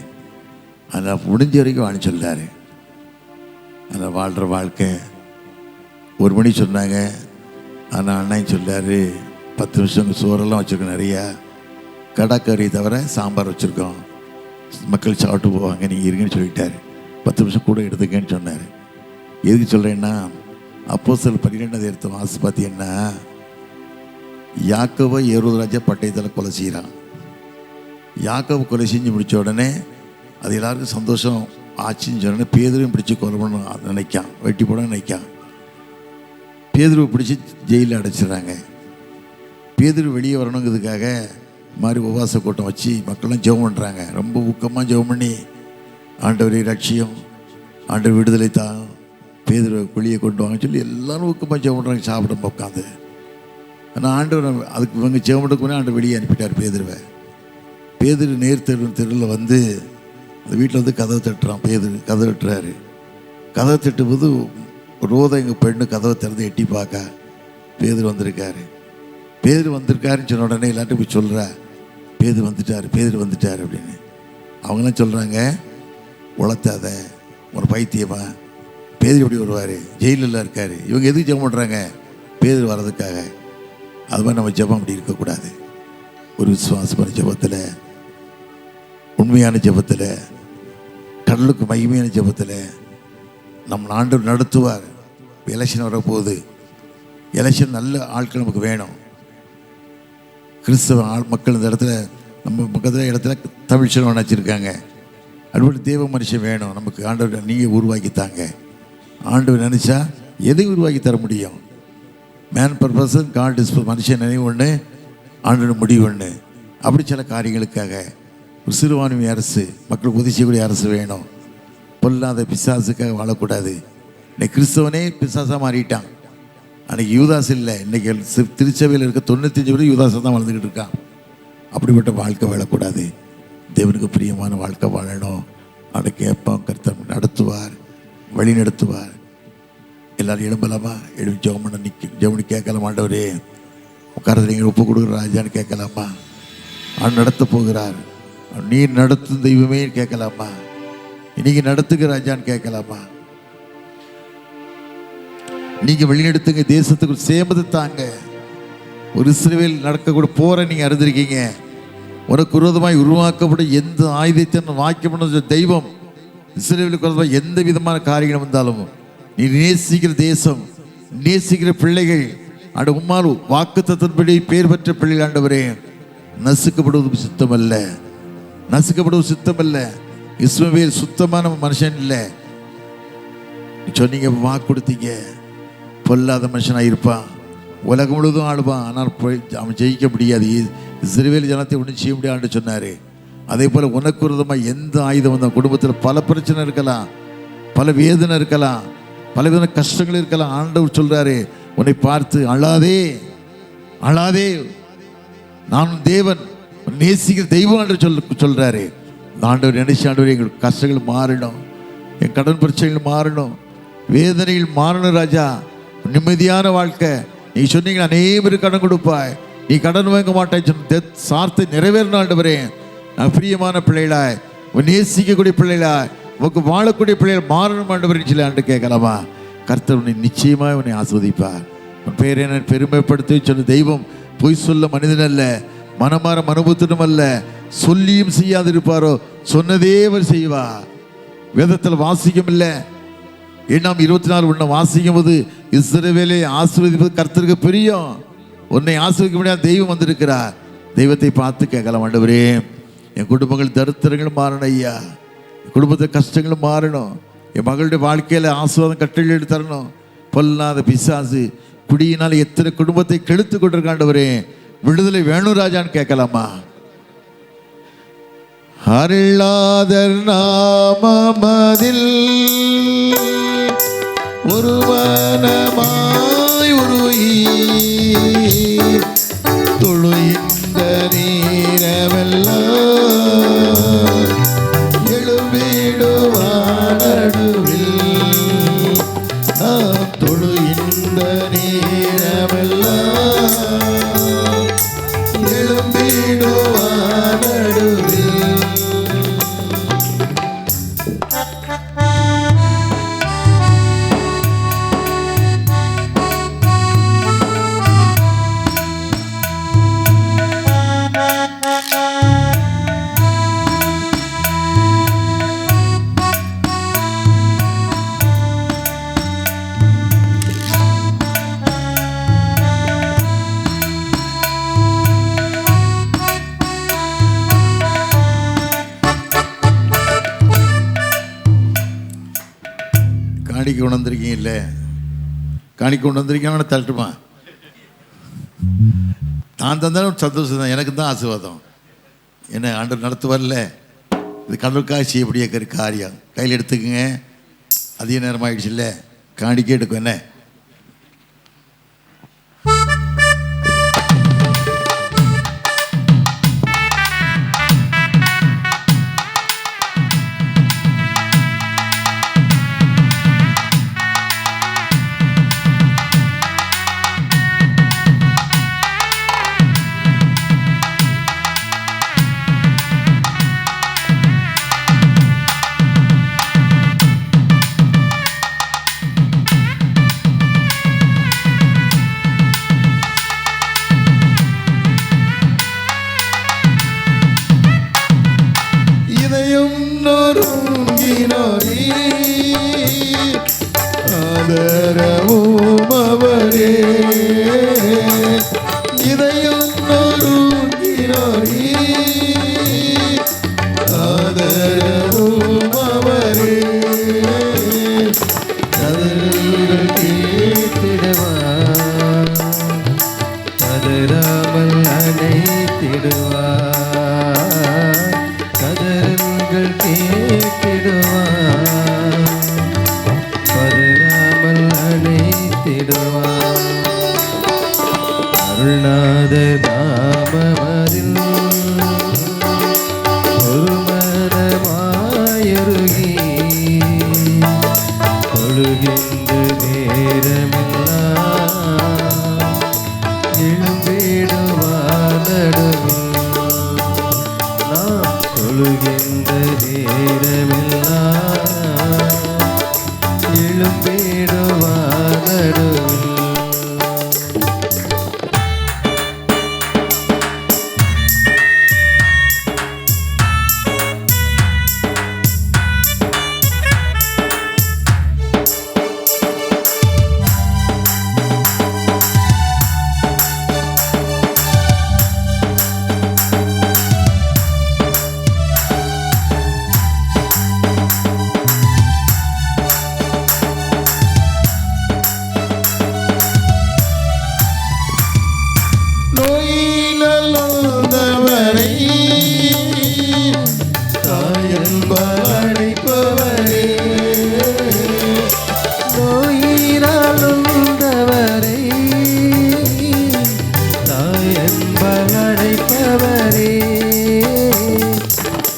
அதனால் முடிஞ்ச வரைக்கும் வாழ சொல்கிறாரு. அதனால் வாழ்கிற வாழ்க்கை 1 மணி சொன்னாங்க. ஆனால் அண்ணன் சொல்லார் 10 நிமிஷம் சோறெல்லாம் வச்சுருக்கோம், நிறையா கடற்கறி தவிர சாம்பார் வச்சுருக்கோம், மக்கள் சாப்பிட்டு போவாங்க, நீங்கள் இருங்கன்னு சொல்லிட்டார். 10 நிமிஷம் கூட எடுத்துக்கன்னு சொன்னார். எதுக்கு சொல்கிறேன்னா, அப்போஸ்தலர் 12 வாசி பார்த்தீங்கன்னா யாக்கோபை ஏரோது ராஜா பட்டயத்தில் கொலை செய்கிறான். யாக்கோபு கொலை செஞ்சு முடித்த உடனே அது எல்லாருக்கும் சந்தோஷம் ஆச்சுன்னு சொன்னோடனே பேதுருவையும் பிடிச்சி கொலை பண்ண நினைக்கான், வெட்டி போட நினைக்கான். பேதுருவை பிடிச்சி ஜெயிலில் அடைச்சிடுறாங்க. பேதுரு வெளியே வரணுங்கிறதுக்காக மாதிரி உபவாச கூட்டம் வச்சு மக்கள்லாம் ஜெபம் பண்ணுறாங்க. ரொம்ப ஊக்கமாக ஜெபம் பண்ணி ஆண்டவரை லட்சியம், ஆண்டவர் விடுதலை தான், பேதுருவை வெளியே கொண்டு வாங்கன்னு சொல்லி எல்லோரும் ஊக்கமாக ஜெபம் பண்ணுறாங்க சாப்பிட உட்காந்து. ஆனால் ஆண்டவர் அதுக்கு இவங்க ஜெபம் பண்ணுறதுக்கு ஆண்டவர் வெளியே அனுப்பிட்டார் பேதுருவை. பேதுரு நேர் தெருவில் வந்து அந்த வீட்டில் வந்து கதவை தட்டுறான். பேதுரு கதவை தட்டுறாரு. கதவை தட்டும்போது ரோதை எங்கள் பெண்ணு கதவை திறந்து எட்டி பார்க்க பேதுரு வந்திருக்காரு. பேதுரு வந்திருக்காருன்னு சொன்ன உடனே எல்லாத்தையும் போய் சொல்கிறா, பேதுரு வந்துட்டார் அப்படின்னு. அவங்களாம் சொல்கிறாங்க, உளத்தாத ஒரு பைத்தியமா, பேதுரு எப்படி வருவார், ஜெயிலில் இருக்கார். இவங்க எதுக்கு ஜெபம் பண்ணுறாங்க? பேதுரு வர்றதுக்காக. அது மாதிரி நம்ம ஜெபம் அப்படி இருக்கக்கூடாது. ஒரு விசுவாசமான ஜெபத்தில், உண்மையான ஜெபத்தில், கடலுக்கு மகிமையான ஜெபத்தில் நம்ம ஆண்டவர் நடத்துவார். எலெக்ஷன் வரப்போகுது. எலெக்ஷன் நல்ல ஆட்கள் நமக்கு வேணும். கிறிஸ்தவ மக்கள் இந்த இடத்துல நம்ம பக்கத்தில் இடத்துல தமிழ் செல்வன் வச்சுருக்காங்க. அதுபோல் தேவ மனுஷன் வேணும் நமக்கு. ஆண்டவர் நீங்கள் உருவாக்கித்தாங்க. ஆண்டவர் நினச்சா எதை உருவாக்கி தர முடியும்? மேன் பர்பஸ் காட் இஸ், மனுஷன் நினைவு ஒன்று, ஆண்டவர் முடிவு ஒன்று. அப்படி சில காரியங்களுக்காக ஒரு சிறுபான்மை அரசு, மக்களுக்கு உதவி செய்யக்கூடிய அரசு வேணும். பொல்லாத பிசாசுக்காக வாழக்கூடாது. இன்னைக்கு கிறிஸ்தவனே பிசாசாக மாறிட்டான். அன்றைக்கி யூதாஸ் இல்லை. இன்றைக்கி திருச்சபையில் இருக்க 95% யூதாஸாக தான் வாழ்ந்துக்கிட்டு இருக்கான். அப்படிப்பட்ட வாழ்க்கை வாழக்கூடாது. தேவனுக்கு பிரியமான வாழ்க்கை வாழணும். அதை கேட்போம், கர்த்தர் நடத்துவார், வழி நடத்துவார். எல்லோரும் எழும்பலாமா? எழுதி ஜெவமணி கேட்கலாம். ஆண்டவரே உட்காரது நீங்கள் ஒப்பு கொடுக்குற ராஜான்னு கேட்கலாமா? அவன் நடத்த போகிறார். நீர் நடத்தும் தெய்வமே கேட்கலாமா? இன்னைக்கு நடத்துகிற ராஜான்னு கேட்கலாமா? நீங்க வழிநடத்துங்க, தேசத்துக்கு சேமத்தை தாங்க. ஒரு இஸ்ரவேல் நடக்கக்கூட போற நீங்க அறிந்திருக்கீங்க. உனக்கு விரோதமாய் உருவாக்கப்படும் எந்த ஆயுதத்தை வாக்கிய தெய்வம் இஸ்ரவேலுக்கு விரோதமாக எந்த விதமான காரியங்கள் வந்தாலும் நீ நேசிக்கிற தேசம், நேசிக்கிற பிள்ளைகள், ஆண்டு உம்மால் வாக்குத்தத்தின்படி பேர் பெற்ற பிள்ளைகள் ஆண்டவரே, நசுக்கப்படுவது சுத்தமல்ல, நசுக்கப்படுவது சுத்தமல்ல. இஸ்மவேல் சுத்தமான மனுஷன் இல்லை சொன்னீங்க, வாக்கு கொடுத்தீங்க. பொல்லாத மனுஷனாக இருப்பான், உலகம் முழுவதும் ஆளுவான், ஆனால் அவன் ஜெயிக்க முடியாது. இஸ்ரவேல் ஜனத்தை ஒன்றும் செய்ய முடியாது சொன்னார். அதே போல் உனக்கு விரோதமாக எந்த ஆயுதம் வந்தால் குடும்பத்தில் பல பிரச்சனை இருக்கலாம், பல வேதனை இருக்கலாம், பல விதமான கஷ்டங்கள் இருக்கலாம். ஆண்டவர் சொல்கிறாரு, உன்னை பார்த்து அழாதே, அழாதே, நான் தேவன், நேசிக்கிற தெய்வம் என்று சொல்கிறாரு. ஆண்டவர் நினைச்ச ஆண்டவர் எங்கள் கஷ்டங்கள் மாறணும், என் கடன் பிரச்சனைகள் மாறணும், வேதனைகள் மாறணும். ராஜா நிம்மதியான வாழ்க்கை நீ சொன்னீங்க, அனைவரும் கடன் கொடுப்பாய், நீ கடன் வாங்க மாட்டாய் சொன்ன சார்த்தை நிறைவேறணும். ஆண்டவரே நான் பிரியமான பிள்ளைகளாய், நேசிக்கக்கூடிய பிள்ளைகளாய் உனக்கு வாழக்கூடிய பிள்ளைகள் மாறணும் ஆண்டவரேன்னு சொல்லி ஆண்டு கேட்கலாமா? கர்த்தர் உன்னை நிச்சயமாக உன்னை ஆஸ்வதிப்பார். உன் பேரை நான் பெருமைப்படுத்தி சொன்ன தெய்வம் பொய் சொல்ல மனிதன் அல்ல, மனமாற மனுபுத்தனும் அல்ல. சொல்லியும் செய்யாதிருப்பாரோ, சொன்னதே அவர் செய்வா. வேதத்தில் வாசிக்கும் இல்லை. 24 வாசிக்கும் போது இஸ்ரவேலை ஆசீர்வதிப்பது கர்த்தருக்கு பிரியம். உன்னை ஆசீர்வதிக்க முடியாது தெய்வம் வந்திருக்கிறார். தெய்வத்தை பார்த்து கேட்கலாம், ஆண்டவரே என் குடும்பங்கள் தரித்திரங்களும் மாறணும் ஐயா, என் குடும்பத்தை கஷ்டங்களும் மாறணும், என் மகளுடைய வாழ்க்கையில் ஆசீர்வாதம் கட்டளை எடுத்து தரணும். பொல்லாத பிசாசு குடியினால் எத்தனை குடும்பத்தை கெடுத்து கொண்டிருக்க ஆண்டவரே, விடுதலை வேணும் ராஜான்னு கேட்கலாமா? அருளாதர் நாமமதில் ஒரு வனமாய் உருகி தொழுகின்ற நீரவெல்லாம் எழும்பிடுவான் நடுவில். நாம் தொழுகின்ற நீரவெல்லாம் எழும்பிடுவான் நடுவில். காணிக்க கொண்டு வந்திருக்கீங்க இல்லை, காணிக்க கொண்டு வந்திருக்கீங்க தட்டுமா? நான் தந்தாலும் சந்தோஷம் தான், எனக்கு தான் ஆசீர்வாதம். என்ன ஆண்டவர் நடத்துவார்ல, இது கடவுளுக்காக செய்யக்கூடிய காரியம். கையில் எடுத்துக்கங்க. அதிக நேரம் ஆகிடுச்சு இல்லை, காணிக்க எடுக்கும். என்ன ஆதரவும் அவரே, இதயம் நொறுங்கினோரே, ஆதரவும் அவரே. கதறுங்கள் கேட்டிடுவார், கதறாமல் அணைத்திடுவார். கதறுங்கள் கேட்டிடுவார், கதறாமல் அணைத்திடுவார். அருள்நாத நாமமதில் ஒரு மனமாயருகி தொழுகின்ற நேரமெல்லாம் எழும்பிடுவார் நடுவில். நாம் தொழுகின்ற நேரமெல்லாம் எழும்பிடுவார் நடுவில்.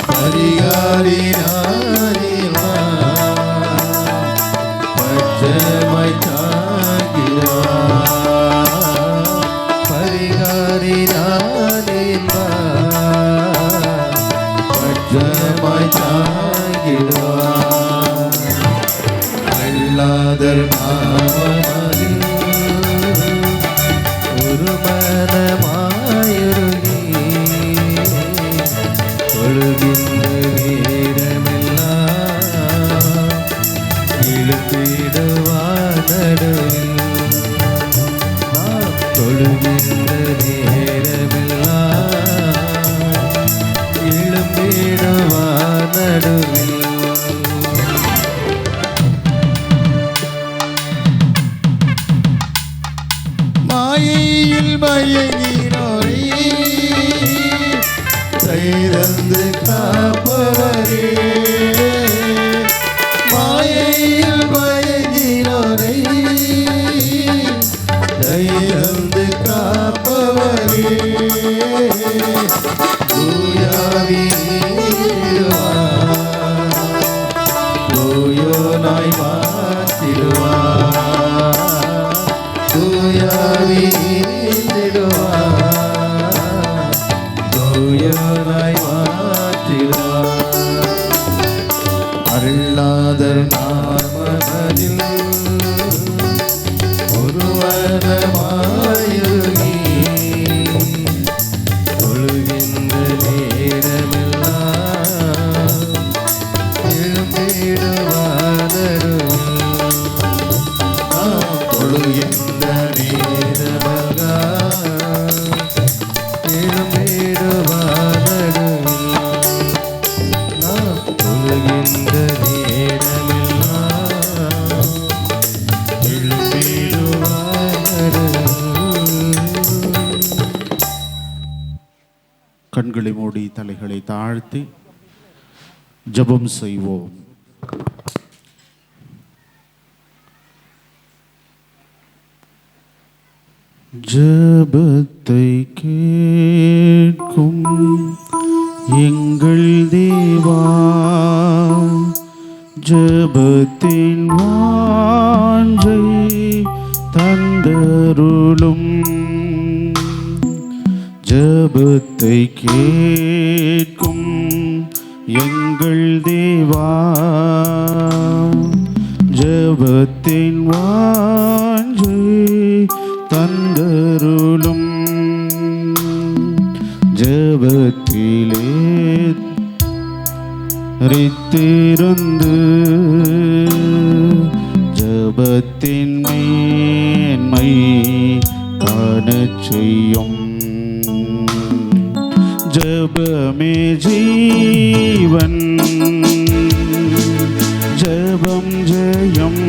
பரிகாரி அருளாதர் நாமமதில் ஒரு மனமாயுருகி தொழுகின்ற நேரமெல்லாம் இழுத்திடுவார் நடுவில் நாம் தொழுகின்ற நேரமெல்லாம் இழுத்திடுவார் நடுவில் மாயையில் மயங்கினோரை தைரந்து காப்பவரே, மாயையில் மயங்கினோரை தைரந்து காப்பவரே, தூயோனாய் மாற்றிடுவார், தூயோனாய் மாற்றிடுவார். அருளாதர் நாமமதில் ஒருவனமாயுருகி தொழுகின்ற நேரமெல்லாம் எழும்பிடுவார் நடுவில் நாம் தொழுகின்ற நேரமெல்லாம் எழும்பிடுவார் நடுவில் நாம் தொழுகின்ற நேரமெல்லாம் எழும்பிடுவார் நடுவில். கண்களை மூடி தலைகளை தாழ்த்தி ஜெபம் செய்வோம். ஜெபத்தை கேட்கும் எங்கள் தேவா, ஜெபத்தின் வாஞ்சை தந்தருளும். ஜெபத்தை கேட்கும் எங்கள் தேவா, ஜெபத்தின் வாஞ்சை தந்தருளும். ஜெபத்திலே ரித்திருந்து ஜெபத்தின் மேன்மை காணச் செய்யும். ஜெபமே ஜீவன், ஜெபம் ஜெயம்,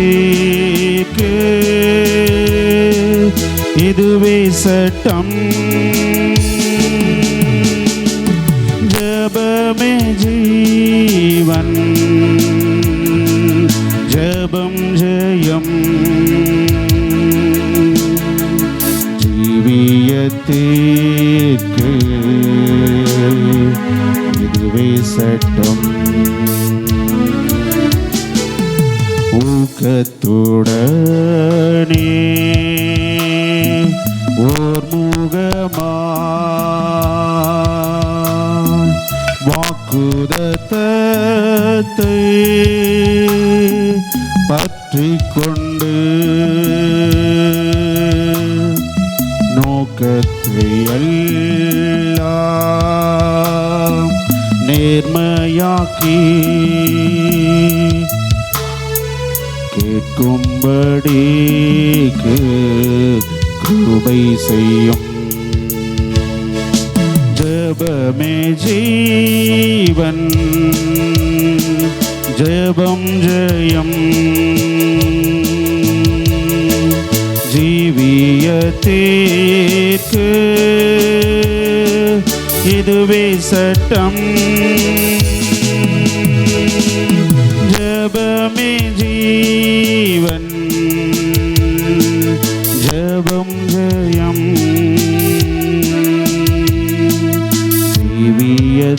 ஜீவியத்திற்கு இதுவே சட்டம். ஜெபமே ஜீவன், ஜெபம் ஜெயம், ஜீவியத்திற்கு இதுவே சட்டம். ஊக்கத்துடனே ஓர் முகமாய் வாக்குதத்தத்தை பற்றிக் கொண்டு நோக்கத்தை எல்லாம் நேர்மையாக்கி கேட்கும்படிக்கு கிருபை செய்யும். ஜெபமே ஜீவன், ஜெபம் ஜெயம், ஜீவியத்திற்கு இதுவே சட்டம். ஜெபமே ஜீவன், ஜெபம் ஜெயம்,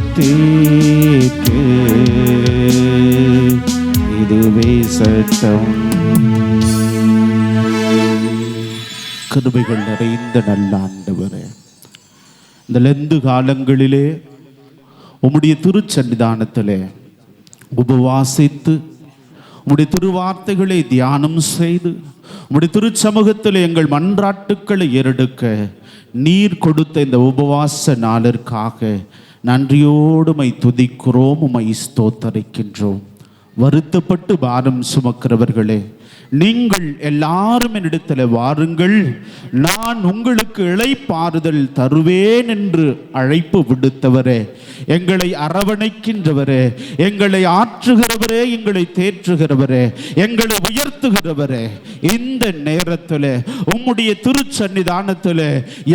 ஜீவியத்திற்கு இதுவே சட்டம். கிருபைகள் நிறைந்த நல்ல ஆண்டவரே, இந்த லெந்து காலங்களிலே உம்முடைய திருச்சன்னிதானத்திலே உபவாசித்து உம்முடைய திருவார்த்தைகளை தியானம் செய்து உம்முடைய திருச்சமூகத்தில் எங்கள் மன்றாட்டுக்களை ஏறெடுக்க நீர் கொடுத்த இந்த உபவாச நாளிற்காக நன்றியோடு உம்மை துதிக்கிறோம், உம்மை ஸ்தோத்தரிக்கின்றோம். வருத்தப்பட்டு பாரம் சுமக்கிறவர்களே, நீங்கள் எல்லாரும் என்னிடத்தில் வாருங்கள், நான் உங்களுக்கு இளைப்பாறுதல் தருவேன் என்று அழைப்பு விடுத்தவரே, எங்களை அரவணைக்கின்றவரே, எங்களை ஆற்றுகிறவரே, எங்களை தேற்றுகிறவரே, எங்களை உயர்த்துகிறவரே, இந்த நேரத்தில் உம்முடைய திருச்சன்னிதானத்தில்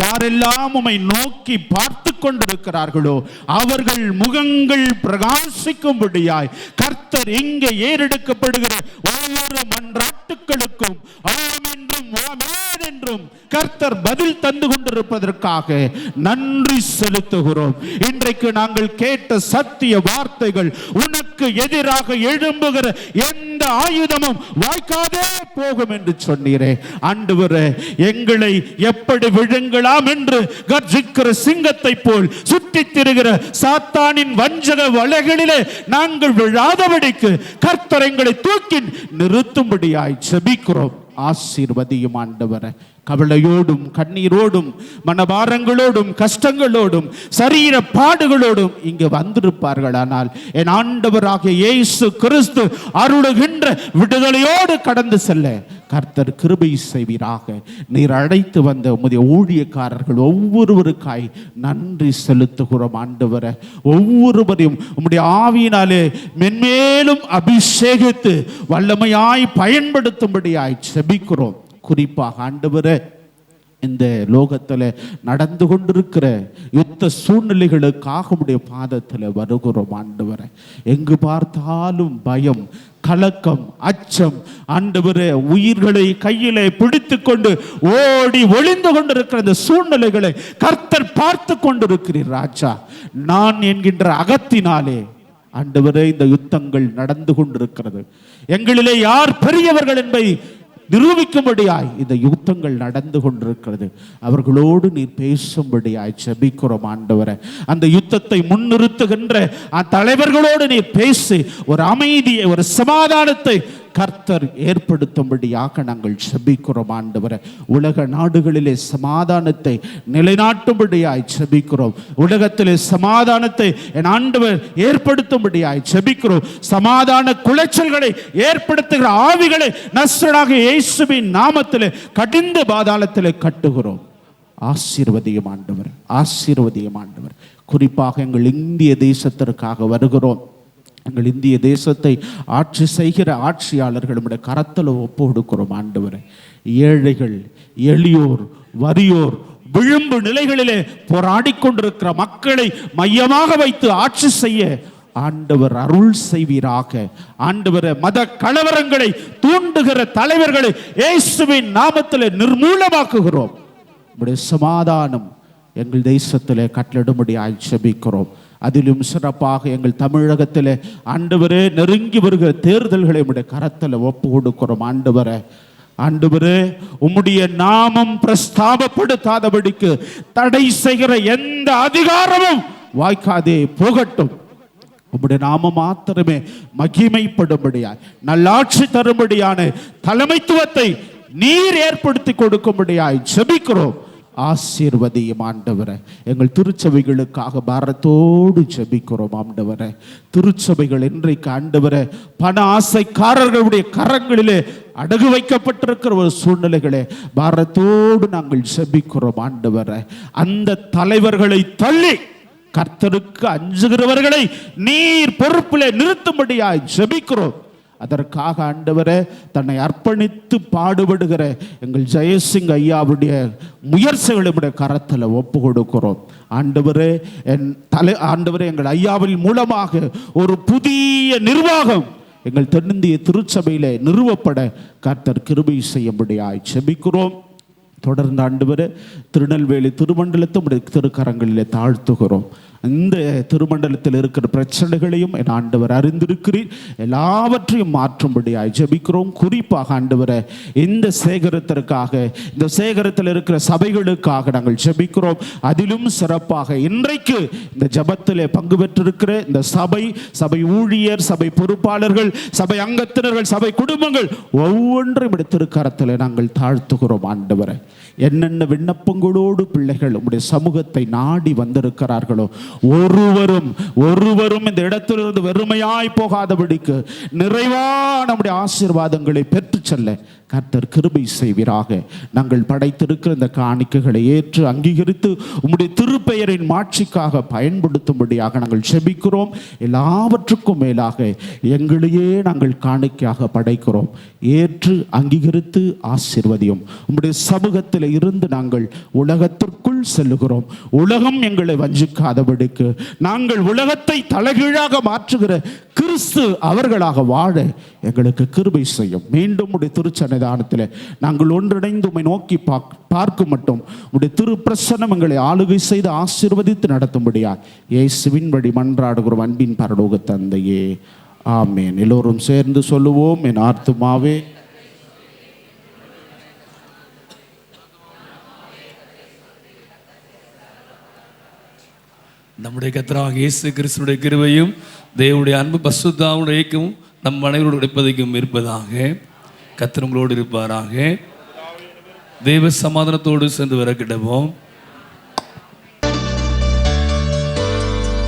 யாரெல்லாம் உம்மை நோக்கி பார்த்து கொண்டிருக்கிறார்களோ அவர்கள் முகங்கள் பிரகாசிக்கும்படியாய் கர்த்தர் இங்கே ஏறெடுக்கப்படுகிற ஒவ்வொரு மன்றாட்டுக்களுக்கும் ஆம் என்றும் ஆமென் என்றும் கர்த்தர் பதில் தந்து கொண்டிருப்பதற்காக நன்றி செலுத்துகிறோம். இன்றைக்கு நாங்கள் கேட்ட சத்திய வார்த்தைகள், உனக்கு எதிராக எழும்புகிற எந்த ஆயுதமும் வாய்க்காதே போகும் என்று சொன்னீரே. ஆண்டவரே, எங்களை எப்படி விழுங்கலாம் என்று கர்ஜிக்கிற சிங்கத்தை போல் சுற்றித் திரிகிற சாத்தானின் வஞ்சக வலைகளிலே நாங்கள் விழாதபடிக்கு கர்த்தர் எங்களை தூக்கி நிறுத்தும்படியாய் ஜெபிக்கிறோம். ஆசீர்வதியும் ஆண்டவரே. கவலையோடும் கண்ணீரோடும் மனபாரங்களோடும் கஷ்டங்களோடும் சரீர பாடுகளோடும் இங்கு வந்திருப்பார்கள். ஆனால் என் ஆண்டவராகிய இயேசு கிறிஸ்து அருளுகின்ற விடுதலையோடு கடந்து செல்ல கர்த்தர் கிருபை செய்வீராக. நீர் அழைத்து வந்த உம்முடைய ஊழியக்காரர்கள் ஒவ்வொருவருக்காய் நன்றி செலுத்துகிறோம் ஆண்டவரே. ஒவ்வொருவரையும் உம்முடைய ஆவியினாலே மென்மேலும் அபிஷேகித்து வல்லமையாய் பயன்படுத்தும்படியாய் செபிக்கிறோம். குறிப்பாக ஆண்டவரே, இந்த லோகத்தில் நடந்து கொண்டிருக்கிற யுத்த சூழ்நிலைகளுக்காக உடைய பாதத்தில் வருகிறோம் ஆண்டவரே. எங்கு பார்த்தாலும் பயம், கலக்கம், அச்சம் ஆண்டவரே, உயிர்களை கையிலே பிடித்து கொண்டு ஓடி ஒளிந்து கொண்டிருக்கிற இந்த சூழ்நிலைகளை கர்த்தர் பார்த்து கொண்டிருக்கிறீர் ராஜா. நான் என்கின்ற அகத்தினாலே ஆண்டவரே இந்த யுத்தங்கள் நடந்து கொண்டிருக்கிறது. எங்களிலே யார் பெரியவர்கள் என்பதை நிரூபிக்கும்படியாய் இந்த யுத்தங்கள் நடந்து கொண்டிருக்கிறது. அவர்களோடு நீர் பேசும்படியாய் ஜெபிக்கிறோம் ஆண்டவரே. அந்த யுத்தத்தை முன்னிறுத்துகின்ற தலைவர்களோடு நீர் பேசி ஒரு அமைதியை, ஒரு சமாதானத்தை கர்த்தர் ஏற்படுத்தும்படியாக நாங்கள் ஜெபிக்கிறோம் ஆண்டவரே. உலக நாடுகளிலே சமாதானத்தை நிலைநாட்டும்படியாய் ஜெபிக்கிறோம். உலகத்திலே சமாதானத்தை என் ஆண்டவர் ஏற்படுத்தும்படியாய் ஜெபிக்கிறோம். சமாதான குலைச்சல்களை ஏற்படுத்துகிற ஆவிகளை நஸ்ரனாகிய இயேசுவின் நாமத்திலே கடிந்து பாதாளத்திலே கட்டுகிறோம். ஆசீர்வதியும் ஆண்டவர், ஆசீர்வதியும் ஆண்டவர். குறிப்பாக எங்கள் இந்திய தேசத்திற்காக வருகிறோம். எங்கள் இந்திய தேசத்தை ஆட்சி செய்கிற ஆட்சியாளர்கள் நம்முடைய கரத்தில் ஒப்பு கொடுக்கிறோம் ஆண்டவரே. ஏழைகள், எளியோர், வறியோர், விளிம்பு நிலைகளிலே போராடி கொண்டிருக்கிற மக்களை மையமாக வைத்து ஆட்சி செய்ய ஆண்டவர் அருள் செய்வீராக. ஆண்டவர் மத கலவரங்களை தூண்டுகிற தலைவர்களை இயேசுவின் நாமத்தில் நிர்மூலமாக்குகிறோம். நம்முடைய சமாதானம் எங்கள் தேசத்திலே கட்டளிடும்படியாய் ஜெபிக்கிறோம். அதிலும் சிறப்பாக எங்கள் தமிழகத்தில் ஆண்டவரே நெருங்கி வருகிற தேர்தல்களை உம்முடைய கரத்தில் ஒப்பு கொடுக்கிறோம் ஆண்டவரே. ஆண்டவரே, உம்முடைய நாமம் பிரஸ்தாபப்படுத்தாதபடிக்கு தடை செய்கிற எந்த அதிகாரமும் வாய்க்காதே போகட்டும். உம்முடைய நாமம் மாத்திரமே மகிமைப்படும்படியாய், நல்லாட்சி தரும்படியான தலைமைத்துவத்தை நீர் ஏற்படுத்தி கொடுக்கும்படியாய் ஜெபிக்கிறோம். ஆசீர்வதியும் ஆண்டவரே. எங்கள் திருச்சபைகளுக்காக பாரத்தோடு ஜெபிக்கிறோம் ஆண்டவரே. திருச்சபைகள் இன்றைக்கு ஆண்டவரே பண ஆசைக்காரர்களுடைய கரங்களிலே அடகு வைக்கப்பட்டிருக்கிற ஒரு சூழ்நிலைகளே பாரத்தோடு நாங்கள் ஜெபிக்கிறோம் ஆண்டவரே. அந்த தலைவர்களை தள்ளி கர்த்தருக்கு அஞ்சுகிறவர்களை நீர் பொறுப்பிலே நிறுத்தும்படியாய் ஜெபிக்கிறோம். அதற்காக ஆண்டவரே தன்னை அர்ப்பணித்து பாடுபடுகிற எங்கள் ஜெயசிங் ஐயாவுடைய முயற்சிகளுடைய கரத்தில் ஒப்பு கொடுக்கிறோம் ஆண்டவரே. ஆண்டவரே, எங்கள் ஐயாவின் மூலமாக ஒரு புதிய நிர்வாகம் எங்கள் தென்னிந்திய திருச்சபையிலே நிறுவப்பட கர்த்தர் கிருபை செய்யும்படியாய் ஜெபிக்கிறோம். தொடர்ந்து ஆண்டவரே திருநெல்வேலி திருமண்டலத்தை உடைய திருக்கரங்களிலே தாழ்த்துகிறோம். இந்த திருமண்டலத்தில் இருக்கிற பிரச்சனைகளையும் என் ஆண்டவர் அறிந்திருக்கிறீர். எல்லாவற்றையும் மாற்றும்படியாய் ஜெபிக்கிறோம். குறிப்பாக ஆண்டவரை இந்த சேகரத்திற்காக, இந்த சேகரத்தில் இருக்கிற சபைகளுக்காக நாங்கள் ஜெபிக்கிறோம். அதிலும் சிறப்பாக இன்றைக்கு இந்த ஜெபத்திலே பங்கு பெற்றிருக்கிற இந்த சபை ஊழியர், சபை பொறுப்பாளர்கள், சபை அங்கத்தினர்கள், சபை குடும்பங்கள் ஒவ்வொன்றையும் திருக்கரத்தில் நாங்கள் தாழ்த்துகிறோம். ஆண்டவரை என்னென்ன விண்ணப்பங்களோடு பிள்ளைகள் உம்முடைய சமூகத்தை நாடி வந்திருக்கிறார்களோ ஒருவரும் இந்த இடத்திலிருந்து வெறுமையாய் போகாதபடிக்கு நிறைவான நம்முடைய ஆசீர்வாதங்களை பெற்று செல்ல கர்த்தர் கிருபை செய்வீராக. நாங்கள் படைத்திருக்கிற இந்த காணிக்கைகளை ஏற்று அங்கீகரித்து உம்முடைய திருப்பெயரின் மாட்சிக்காக பயன்படுத்தும்படியாக நாங்கள் செபிக்கிறோம். எல்லாவற்றுக்கும் மேலாக எங்களையே நாங்கள் காணிக்கையாக படைக்கிறோம். ஏற்று அங்கீகரித்து ஆசீர்வதியும். உம்முடைய சமூகத்தில் இருந்து நாங்கள் உலகத்திற்குள் செல்லுகிறோம். உலகம் எங்களை வஞ்சிக்காதபடிக்கு நாங்கள் உலகத்தை தலைகீழாக மாற்றுகிற கிறிஸ்து அவர்களாக வாழ எங்களுக்கு கிருபை செய்யும். மீண்டும் உடைய திருச்சன்னிதானத்தில் நாங்கள் ஒன்றிணைந்து உம்மை நோக்கி பார்க்கும் மட்டும் உடைய திருப்பிரசன்னம் எங்களை ஆளுகை செய்து ஆசீர்வதித்து நடத்தும்படியா இயேசுவின் வழி மன்றாடுகிறோம் அன்பின் பரலோக தந்தையே, ஆமேன். எல்லோரும் சேர்ந்து சொல்லுவோம். என் ஆத்துமாவே நம்முடைய கர்த்தராகிய இயேசு கிறிஸ்துவினுடைய கிருபையும் தேவனுடைய அன்பு பரிசுத்தாவினுடைய ஐக்கியமும் நம் அனைவரோடு இருப்பதைக்கும் இருப்பதாக. கர்த்தர் உங்களோடு இருப்பாராக. தேவ சமாதானத்தோடு சேர்ந்து வர கிடவோம்.